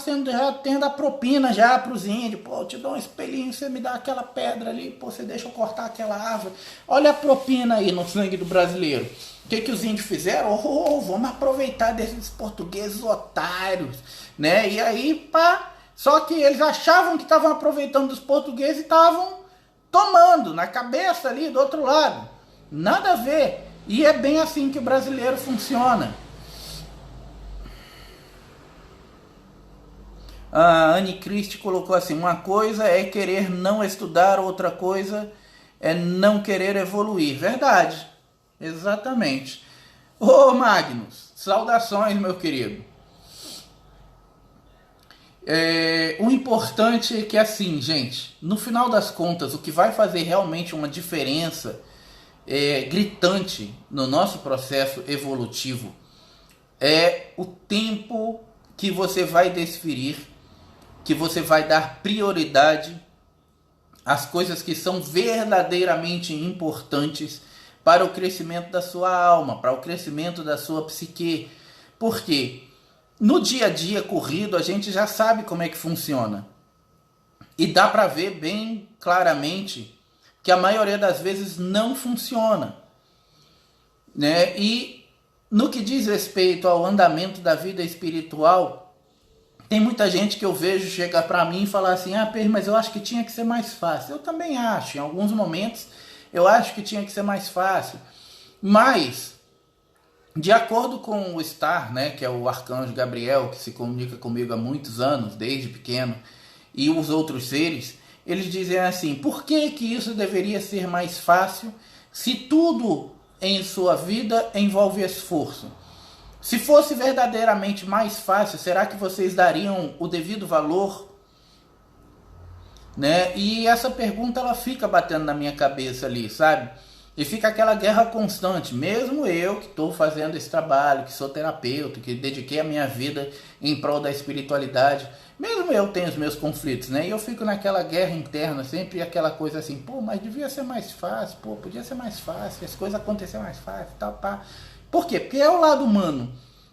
tendo a propina já para os índios. Pô, eu te dou um espelhinho, você me dá aquela pedra ali, pô, você deixa eu cortar aquela árvore. Olha a propina aí no sangue do brasileiro. O que os índios fizeram? Vamos aproveitar desses portugueses otários, né? E aí, pá, só que eles achavam que estavam aproveitando dos portugueses e estavam tomando na cabeça ali do outro lado. Nada a ver. E é bem assim que o brasileiro funciona. A Anne Christie colocou assim: uma coisa é querer não estudar, outra coisa é não querer evoluir. Verdade. Exatamente. Ô Magnus, saudações, meu querido. O importante é que, assim, gente, no final das contas, o que vai fazer realmente uma diferença gritante no nosso processo evolutivo é o tempo que você vai desferir, que você vai dar prioridade às coisas que são verdadeiramente importantes para o crescimento da sua alma, para o crescimento da sua psique. Por quê? No dia a dia corrido, a gente já sabe como é que funciona. E dá para ver bem claramente que a maioria das vezes não funciona, né? E no que diz respeito ao andamento da vida espiritual, tem muita gente que eu vejo chegar para mim e falar assim: Pedro, mas eu acho que tinha que ser mais fácil. Eu também acho, em alguns momentos eu acho que tinha que ser mais fácil. Mas, de acordo com o Star, né, que é o arcanjo Gabriel, que se comunica comigo há muitos anos, desde pequeno, e os outros seres, eles dizem assim: por que isso deveria ser mais fácil se tudo em sua vida envolve esforço? Se fosse verdadeiramente mais fácil, será que vocês dariam o devido valor? Né? E essa pergunta ela fica batendo na minha cabeça ali, sabe? E fica aquela guerra constante. Mesmo eu que estou fazendo esse trabalho, que sou terapeuta, que dediquei a minha vida em prol da espiritualidade, mesmo eu tenho os meus conflitos, né? E eu fico naquela guerra interna, sempre aquela coisa assim: pô, mas devia ser mais fácil, pô, podia ser mais fácil, as coisas aconteceram mais fácil, tal, pá. Por quê? Porque é o lado humano,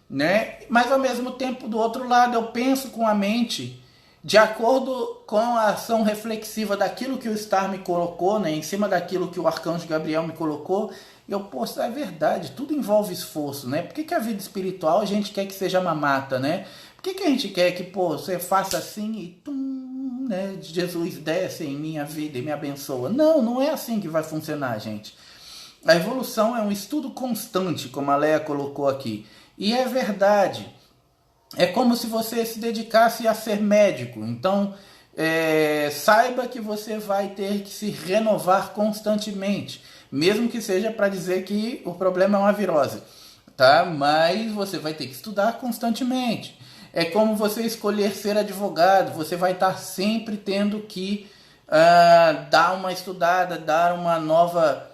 né? Mas ao mesmo tempo, do outro lado, eu penso com a mente de acordo com a ação reflexiva daquilo que o Star me colocou, né? Em cima daquilo que o Arcanjo Gabriel me colocou. Eu, poxa, é verdade, tudo envolve esforço, né? Por que a vida espiritual a gente quer que seja mamata, né? Por que a gente quer que, pô, você faça assim e tum, né? Jesus desce em minha vida e me abençoa? Não, não é assim que vai funcionar, gente. A evolução é um estudo constante, como a Leia colocou aqui. E é verdade. É como se você se dedicasse a ser médico. Então, saiba que você vai ter que se renovar constantemente. Mesmo que seja para dizer que o problema é uma virose. Tá? Mas você vai ter que estudar constantemente. É como você escolher ser advogado. Você vai estar sempre tendo que dar uma estudada, dar uma nova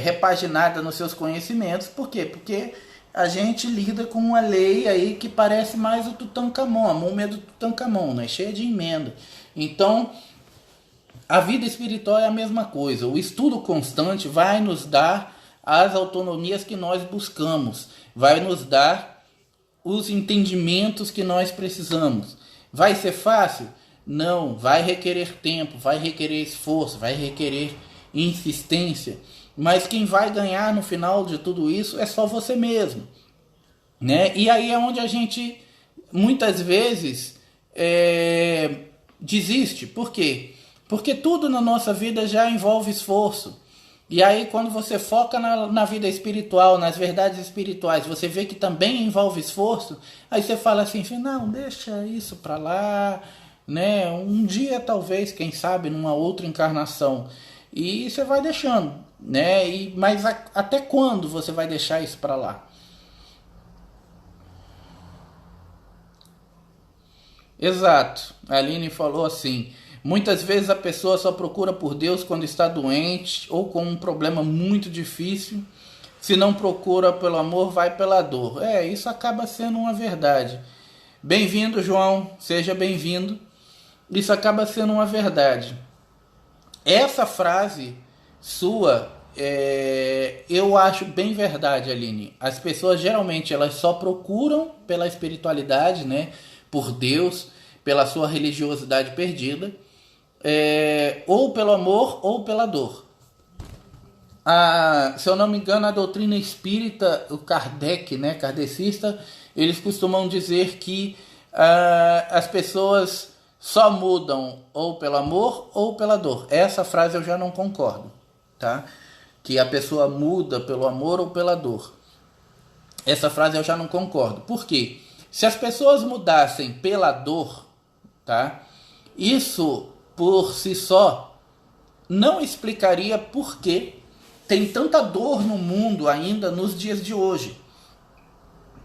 repaginada nos seus conhecimentos. Por quê? Porque a gente lida com uma lei aí que parece mais o Tutankhamon, a múmia do Tutankhamon, né? Cheia de emenda. Então, a vida espiritual é a mesma coisa. O estudo constante vai nos dar as autonomias que nós buscamos, vai nos dar os entendimentos que nós precisamos. Vai ser fácil? Não, vai requerer tempo, vai requerer esforço, vai requerer insistência. Mas quem vai ganhar no final de tudo isso é só você mesmo, né? E aí é onde a gente muitas vezes desiste. Por quê? Porque tudo na nossa vida já envolve esforço. E aí quando você foca na vida espiritual, nas verdades espirituais, você vê que também envolve esforço, aí você fala assim, não, deixa isso pra lá, né? Um dia talvez, quem sabe, numa outra encarnação. E você vai deixando, né? Mas até quando você vai deixar isso para lá? Exato. A Aline falou assim: muitas vezes a pessoa só procura por Deus quando está doente ou com um problema muito difícil. Se não procura pelo amor, vai pela dor. Isso acaba sendo uma verdade. Bem-vindo, João. Seja bem-vindo. Isso acaba sendo uma verdade. Essa frase sua, eu acho bem verdade, Aline. As pessoas geralmente elas só procuram pela espiritualidade, né? Por Deus, pela sua religiosidade perdida, ou pelo amor ou pela dor. Se eu não me engano, a doutrina espírita, o Kardec, né, kardecista, eles costumam dizer que as pessoas só mudam ou pelo amor ou pela dor. Essa frase eu já não concordo, tá? Que a pessoa muda pelo amor ou pela dor. Essa frase eu já não concordo. Por quê? Se as pessoas mudassem pela dor, tá? Isso por si só não explicaria por que tem tanta dor no mundo ainda nos dias de hoje,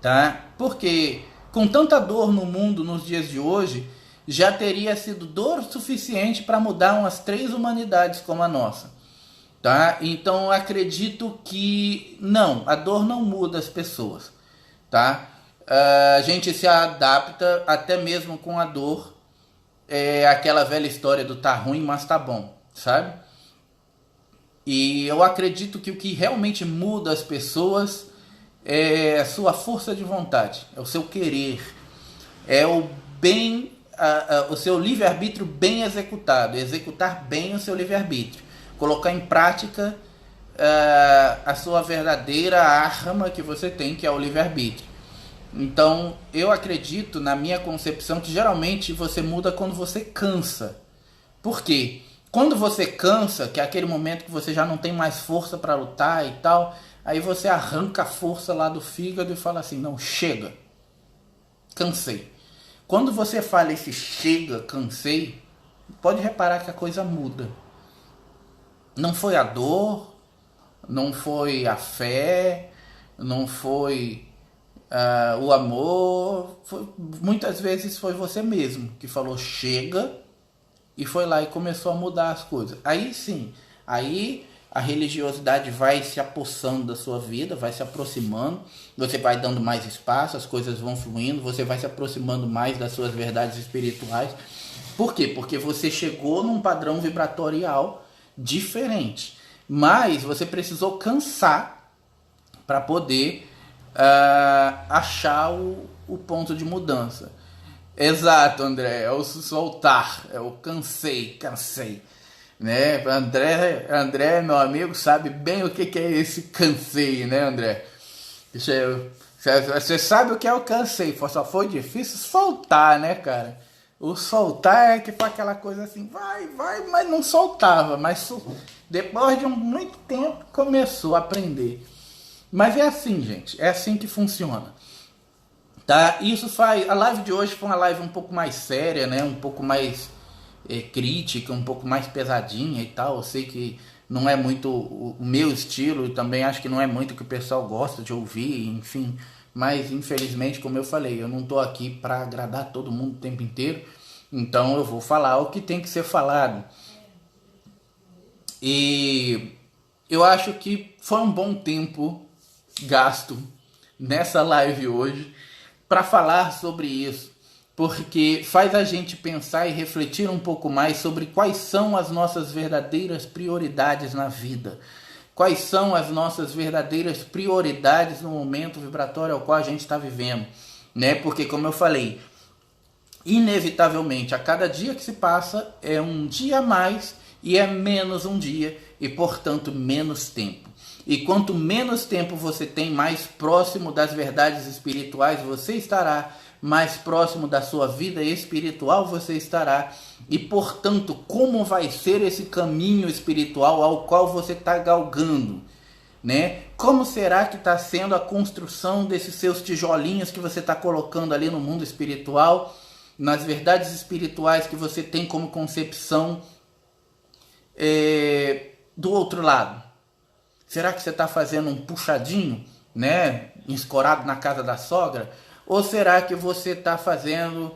tá? Porque com tanta dor no mundo nos dias de hoje, já teria sido dor suficiente para mudar umas 3 humanidades como a nossa, tá? Então acredito que não, a dor não muda as pessoas, tá? A gente se adapta até mesmo com a dor. Aquela velha história do tá ruim, mas tá bom, sabe? E eu acredito que o que realmente muda as pessoas é a sua força de vontade, é o seu querer, é o bem, o seu livre-arbítrio bem executado, executar bem o seu livre-arbítrio, colocar em prática a sua verdadeira arma que você tem, que é o livre-arbítrio. Então, eu acredito, na minha concepção, que geralmente você muda quando você cansa. Por quê? Quando você cansa, que é aquele momento que você já não tem mais força para lutar e tal, aí você arranca a força lá do fígado e fala assim, não, chega, cansei. Quando você fala esse chega, cansei, pode reparar que a coisa muda. Não foi a dor, não foi a fé, não foi o amor, muitas vezes foi você mesmo que falou chega e foi lá e começou a mudar as coisas. Aí sim, aí a religiosidade vai se apossando da sua vida, vai se aproximando, você vai dando mais espaço, as coisas vão fluindo, você vai se aproximando mais das suas verdades espirituais. Por quê? Porque você chegou num padrão vibratorial diferente, mas você precisou cansar para poder achar o ponto de mudança. Exato, André, é o soltar, é o cansei, né? André, meu amigo, sabe bem o que é esse cansei, né, André? Você sabe o que é o cansei, só foi difícil soltar, né, cara? O soltar é que foi aquela coisa assim, vai, mas não soltava, mas depois de muito tempo começou a aprender. Mas é assim, gente, é assim que funciona. Tá? Isso faz. A live de hoje foi uma live um pouco mais séria, né? Um pouco mais crítica, um pouco mais pesadinha e tal. Eu sei que não é muito o meu estilo e também acho que não é muito o que o pessoal gosta de ouvir, enfim. Mas infelizmente, como eu falei, eu não tô aqui para agradar todo mundo o tempo inteiro. Então eu vou falar o que tem que ser falado. E eu acho que foi um bom tempo gasto nessa live hoje para falar sobre isso, porque faz a gente pensar e refletir um pouco mais sobre quais são as nossas verdadeiras prioridades na vida, quais são as nossas verdadeiras prioridades no momento vibratório ao qual a gente está vivendo, né? Porque, como eu falei, inevitavelmente a cada dia que se passa é um dia a mais e é menos um dia e, portanto, menos tempo. E quanto menos tempo você tem, mais próximo das verdades espirituais você estará, mais próximo da sua vida espiritual você estará. E, portanto, como vai ser esse caminho espiritual ao qual você está galgando, né? Como será que está sendo a construção desses seus tijolinhos que você está colocando ali no mundo espiritual, nas verdades espirituais que você tem como concepção do outro lado? Será que você está fazendo um puxadinho, né, escorado na casa da sogra? Ou será que você está fazendo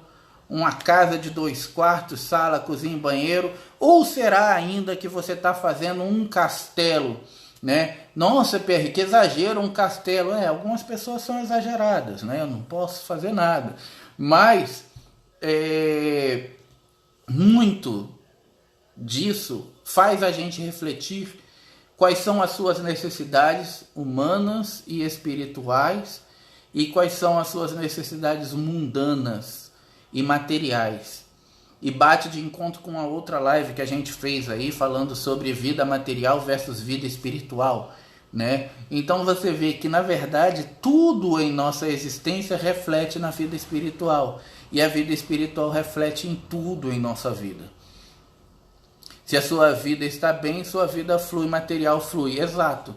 uma casa de 2 quartos, sala, cozinha e banheiro? Ou será ainda que você está fazendo um castelo, né? Nossa, PR, que exagero, um castelo. Algumas pessoas são exageradas, né? Eu não posso fazer nada. Mas muito disso faz a gente refletir quais são as suas necessidades humanas e espirituais e quais são as suas necessidades mundanas e materiais. E bate de encontro com a outra live que a gente fez aí, falando sobre vida material versus vida espiritual, né? Então você vê que, na verdade, tudo em nossa existência reflete na vida espiritual. E a vida espiritual reflete em tudo em nossa vida. Se a sua vida está bem, sua vida flui, material flui. Exato.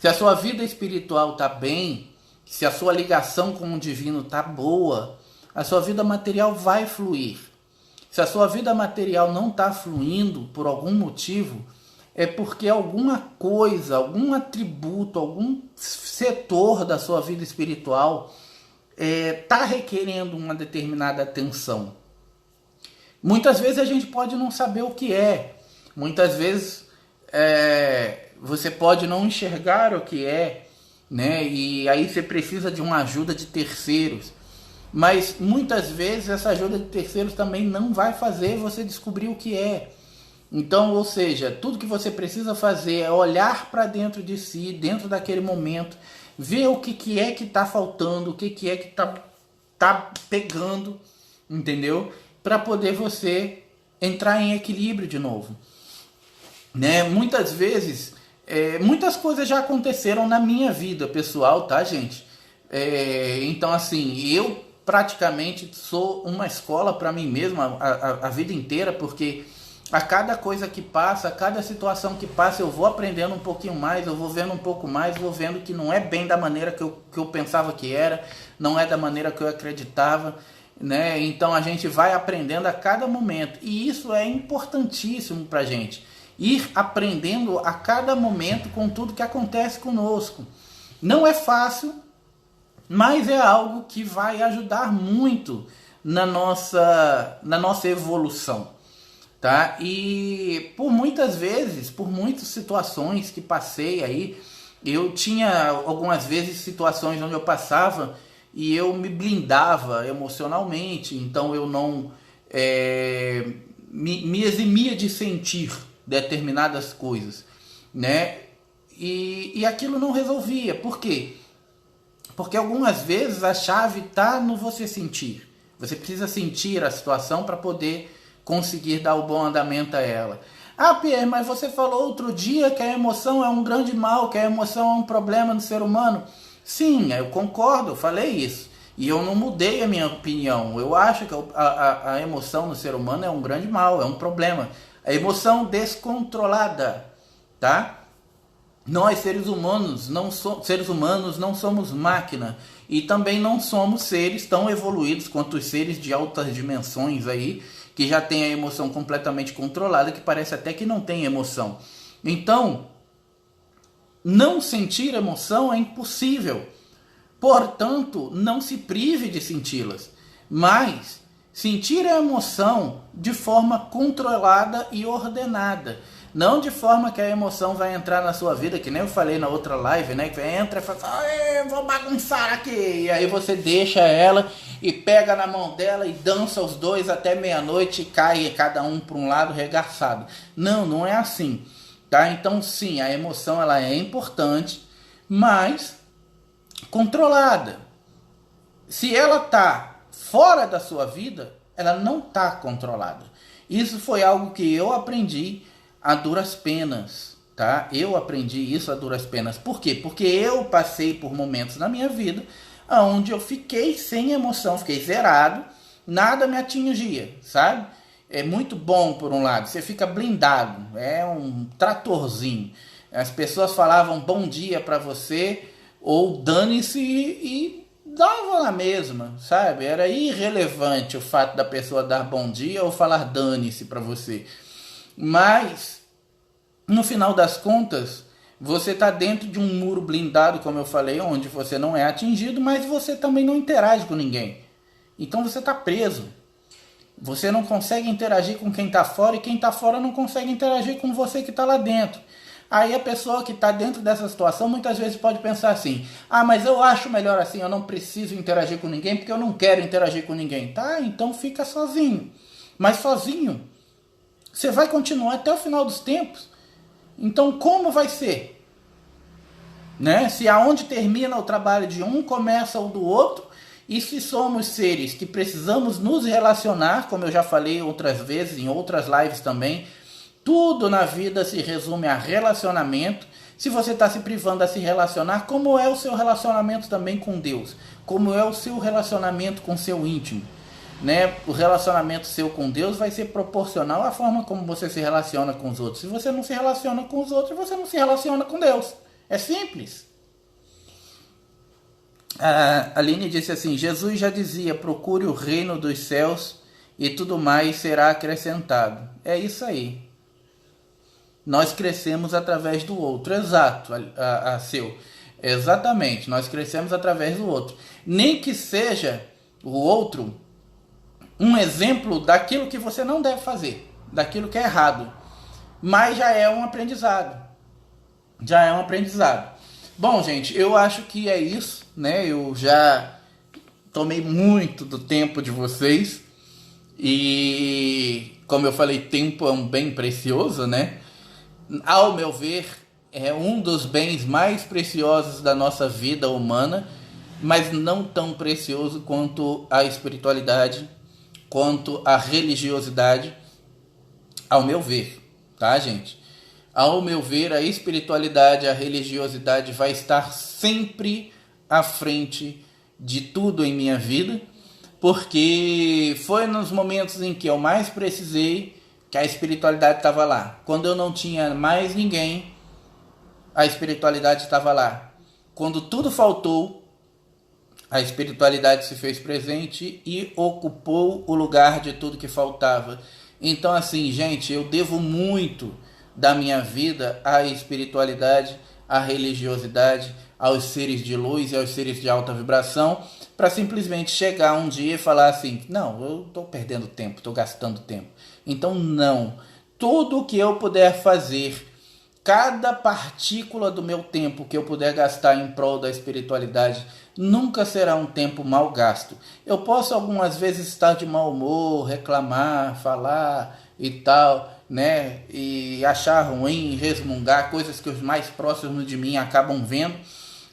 Se a sua vida espiritual está bem, se a sua ligação com o divino está boa, a sua vida material vai fluir. Se a sua vida material não está fluindo por algum motivo, é porque alguma coisa, algum atributo, algum setor da sua vida espiritual está requerendo uma determinada atenção. Muitas vezes a gente pode não saber o que é. Muitas vezes você pode não enxergar o que é, né? E aí você precisa de uma ajuda de terceiros. Mas muitas vezes essa ajuda de terceiros também não vai fazer você descobrir o que é. Então, ou seja, tudo que você precisa fazer é olhar para dentro de si, dentro daquele momento, ver o que é que está faltando, o que é que tá pegando, entendeu? Para poder você entrar em equilíbrio de novo. Né? Muitas vezes, muitas coisas já aconteceram na minha vida pessoal, tá, gente? Então, assim, eu praticamente sou uma escola para mim mesmo a vida inteira, porque a cada coisa que passa, a cada situação que passa, eu vou aprendendo um pouquinho mais, eu vou vendo um pouco mais, vou vendo que não é bem da maneira que eu pensava que era, não é da maneira que eu acreditava, né? Então a gente vai aprendendo a cada momento, e isso é importantíssimo pra gente. Ir aprendendo a cada momento com tudo que acontece conosco. Não é fácil, mas é algo que vai ajudar muito na nossa evolução, tá? E por muitas vezes, por muitas situações que passei aí, eu tinha algumas vezes situações onde eu passava e eu me blindava emocionalmente, então eu não me eximia de sentir determinadas coisas, né? e aquilo não resolvia. Por quê? Porque algumas vezes a chave está no você sentir. Você precisa sentir a situação para poder conseguir dar o bom andamento a ela. Ah, Pierre, mas você falou outro dia que a emoção é um grande mal, que a emoção é um problema no ser humano. Sim, eu concordo, eu falei isso. E eu não mudei a minha opinião. Eu acho que a emoção no ser humano é um grande mal, é um problema. A emoção descontrolada, tá? Nós, seres humanos, não somos máquina. E também não somos seres tão evoluídos quanto os seres de altas dimensões aí, que já tem a emoção completamente controlada, que parece até que não tem emoção. Então, não sentir emoção é impossível. Portanto, não se prive de senti-las, mas sentir a emoção de forma controlada e ordenada. Não de forma que a emoção vai entrar na sua vida, que nem eu falei na outra live, né? Que entra e fala assim, vou bagunçar aqui. E aí você deixa ela e pega na mão dela e dança os dois até meia-noite e cai cada um para um lado regaçado. Não, não é assim, tá? Então sim, a emoção ela é importante, mas controlada. Se ela tá fora da sua vida, ela não tá controlada. Isso foi algo que eu aprendi a duras penas, tá? Eu aprendi isso a duras penas. Por quê? Porque eu passei por momentos na minha vida onde eu fiquei sem emoção, fiquei zerado, nada me atingia, sabe? É muito bom por um lado, você fica blindado, é um tratorzinho. As pessoas falavam bom dia pra você ou dane-se e dava na mesma, sabe? Era irrelevante o fato da pessoa dar bom dia ou falar dane-se pra você. Mas, no final das contas, você está dentro de um muro blindado, como eu falei, onde você não é atingido, mas você também não interage com ninguém. Então você está preso. Você não consegue interagir com quem está fora e quem está fora não consegue interagir com você que está lá dentro. Aí a pessoa que está dentro dessa situação muitas vezes pode pensar assim, ah, mas eu acho melhor assim, eu não preciso interagir com ninguém porque eu não quero interagir com ninguém. Tá, então fica sozinho. Mas sozinho, você vai continuar até o final dos tempos. Então como vai ser? Né? Se aonde termina o trabalho de um, começa o do outro. E se somos seres que precisamos nos relacionar, como eu já falei outras vezes, em outras lives também, tudo na vida se resume a relacionamento. Se você está se privando a se relacionar, como é o seu relacionamento também com Deus? Como é o seu relacionamento com seu íntimo? Né? O relacionamento seu com Deus vai ser proporcional à forma como você se relaciona com os outros. Se você não se relaciona com os outros, você não se relaciona com Deus. É simples. A Aline disse assim, Jesus já dizia, procure o reino dos céus e tudo mais será acrescentado. É isso aí. Nós crescemos através do outro. Exato, seu. Exatamente, nós crescemos através do outro. Nem que seja o outro um exemplo daquilo que você não deve fazer, daquilo que é errado. Mas já é um aprendizado. Já é um aprendizado. Bom, gente, eu acho que é isso, né? Eu já tomei muito do tempo de vocês. E, como eu falei, tempo é um bem precioso, né? Ao meu ver, é um dos bens mais preciosos da nossa vida humana, mas não tão precioso quanto a espiritualidade, quanto a religiosidade, ao meu ver, tá, gente? Ao meu ver, a espiritualidade, a religiosidade vai estar sempre à frente de tudo em minha vida, porque foi nos momentos em que eu mais precisei que a espiritualidade estava lá. Quando eu não tinha mais ninguém, a espiritualidade estava lá. Quando tudo faltou, a espiritualidade se fez presente e ocupou o lugar de tudo que faltava. Então, assim, gente, eu devo muito da minha vida à espiritualidade, à religiosidade, aos seres de luz e aos seres de alta vibração, para simplesmente chegar um dia e falar assim, não, eu estou perdendo tempo, estou gastando tempo. Então, não. Tudo o que eu puder fazer, cada partícula do meu tempo que eu puder gastar em prol da espiritualidade, nunca será um tempo mal gasto. Eu posso algumas vezes estar de mau humor, reclamar, falar e tal, né, e achar ruim, resmungar coisas que os mais próximos de mim acabam vendo,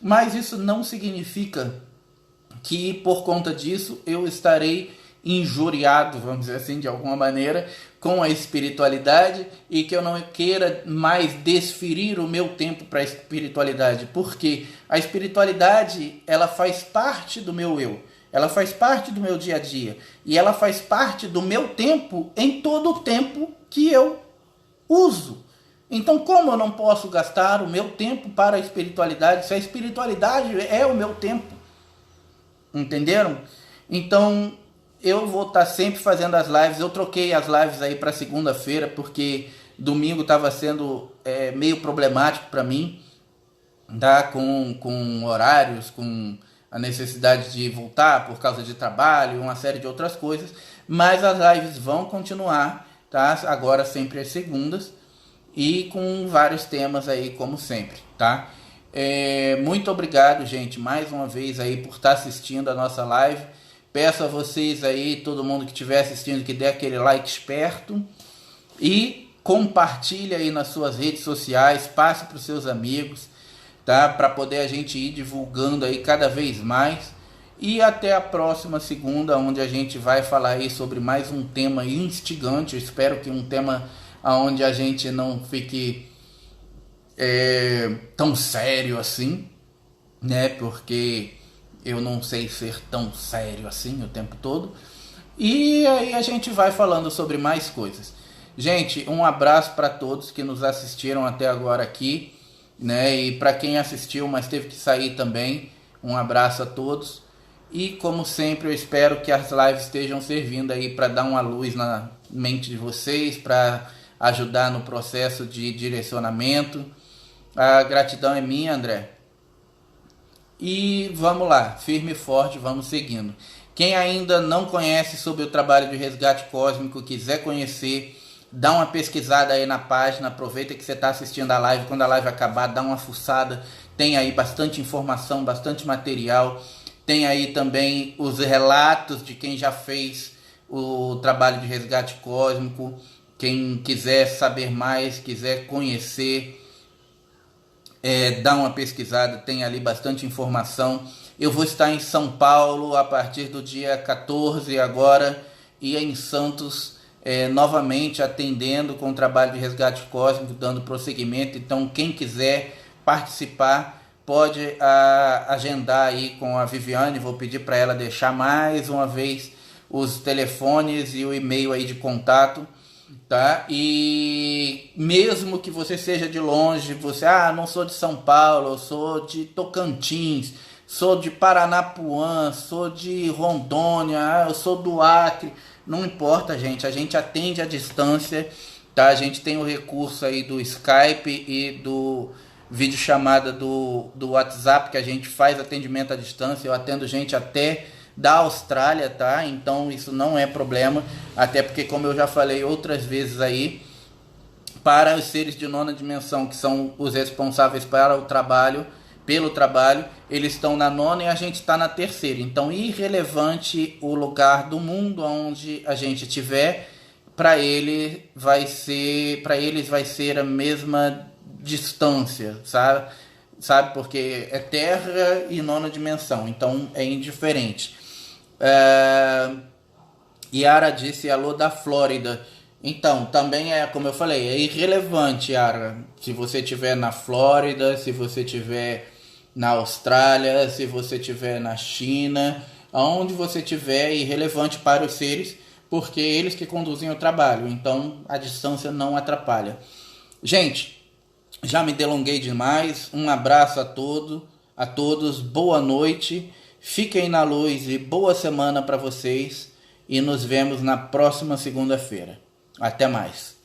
mas isso não significa que por conta disso eu estarei injuriado, vamos dizer assim, de alguma maneira, com a espiritualidade, e que eu não queira mais desferir o meu tempo para a espiritualidade, porque a espiritualidade, ela faz parte do meu eu, ela faz parte do meu dia a dia, e ela faz parte do meu tempo em todo o tempo que eu uso. Então, como eu não posso gastar o meu tempo para a espiritualidade, se a espiritualidade é o meu tempo? Entenderam? Então, eu vou estar sempre fazendo as lives. Eu troquei as lives aí para segunda-feira, porque domingo estava sendo meio problemático para mim, tá? Com horários, com a necessidade de voltar por causa de trabalho, uma série de outras coisas. Mas as lives vão continuar, tá? Agora sempre às segundas, e com vários temas aí, como sempre, tá? Muito obrigado, gente, mais uma vez aí por estar assistindo a nossa live. Peço a vocês aí, todo mundo que estiver assistindo, que dê aquele like esperto e compartilhe aí nas suas redes sociais, passe para os seus amigos, tá? Para poder a gente ir divulgando aí cada vez mais. E até a próxima segunda, onde a gente vai falar aí sobre mais um tema instigante. Eu espero que um tema onde a gente não fique tão sério assim, né? Porque eu não sei ser tão sério assim o tempo todo. E aí a gente vai falando sobre mais coisas. Gente, um abraço para todos que nos assistiram até agora aqui, né? E para quem assistiu, mas teve que sair também, um abraço a todos. E como sempre, eu espero que as lives estejam servindo aí para dar uma luz na mente de vocês, para ajudar no processo de direcionamento. A gratidão é minha, André. E vamos lá, firme e forte, vamos seguindo. Quem ainda não conhece sobre o trabalho de resgate cósmico, quiser conhecer, dá uma pesquisada aí na página, aproveita que você está assistindo a live, quando a live acabar, dá uma fuçada, tem aí bastante informação, bastante material, tem aí também os relatos de quem já fez o trabalho de resgate cósmico. Quem quiser saber mais, quiser conhecer, dá uma pesquisada, tem ali bastante informação. Eu vou estar em São Paulo a partir do dia 14 agora, e em Santos novamente atendendo com o trabalho de resgate cósmico, dando prosseguimento. Então quem quiser participar pode agendar aí com a Viviane. Vou pedir para ela deixar mais uma vez os telefones e o e-mail aí de contato, tá? E mesmo que você seja de longe, você, não sou de São Paulo, eu sou de Tocantins, sou de Paranapuã, sou de Rondônia, eu sou do Acre, não importa, gente, a gente atende à distância, tá? A gente tem o recurso aí do Skype e do videochamada do WhatsApp, que a gente faz atendimento à distância. Eu atendo gente até da Austrália, tá? Então isso não é problema, até porque, como eu já falei outras vezes aí, para os seres de nona dimensão, que são os responsáveis para o trabalho, pelo trabalho, eles estão na nona e a gente está na terceira. Então, irrelevante o lugar do mundo onde a gente estiver, para eles vai ser a mesma distância, sabe? Porque é terra e nona dimensão, então é indiferente. Yara disse alô da Flórida. Então, também como eu falei, é irrelevante, Yara, se você estiver na Flórida, se você estiver na Austrália, se você estiver na China, aonde você estiver, é irrelevante para os seres, porque eles que conduzem o trabalho, então a distância não atrapalha. Gente, já me delonguei demais, um abraço a todos, boa noite, fiquem na luz e boa semana para vocês, e nos vemos na próxima segunda-feira. Até mais.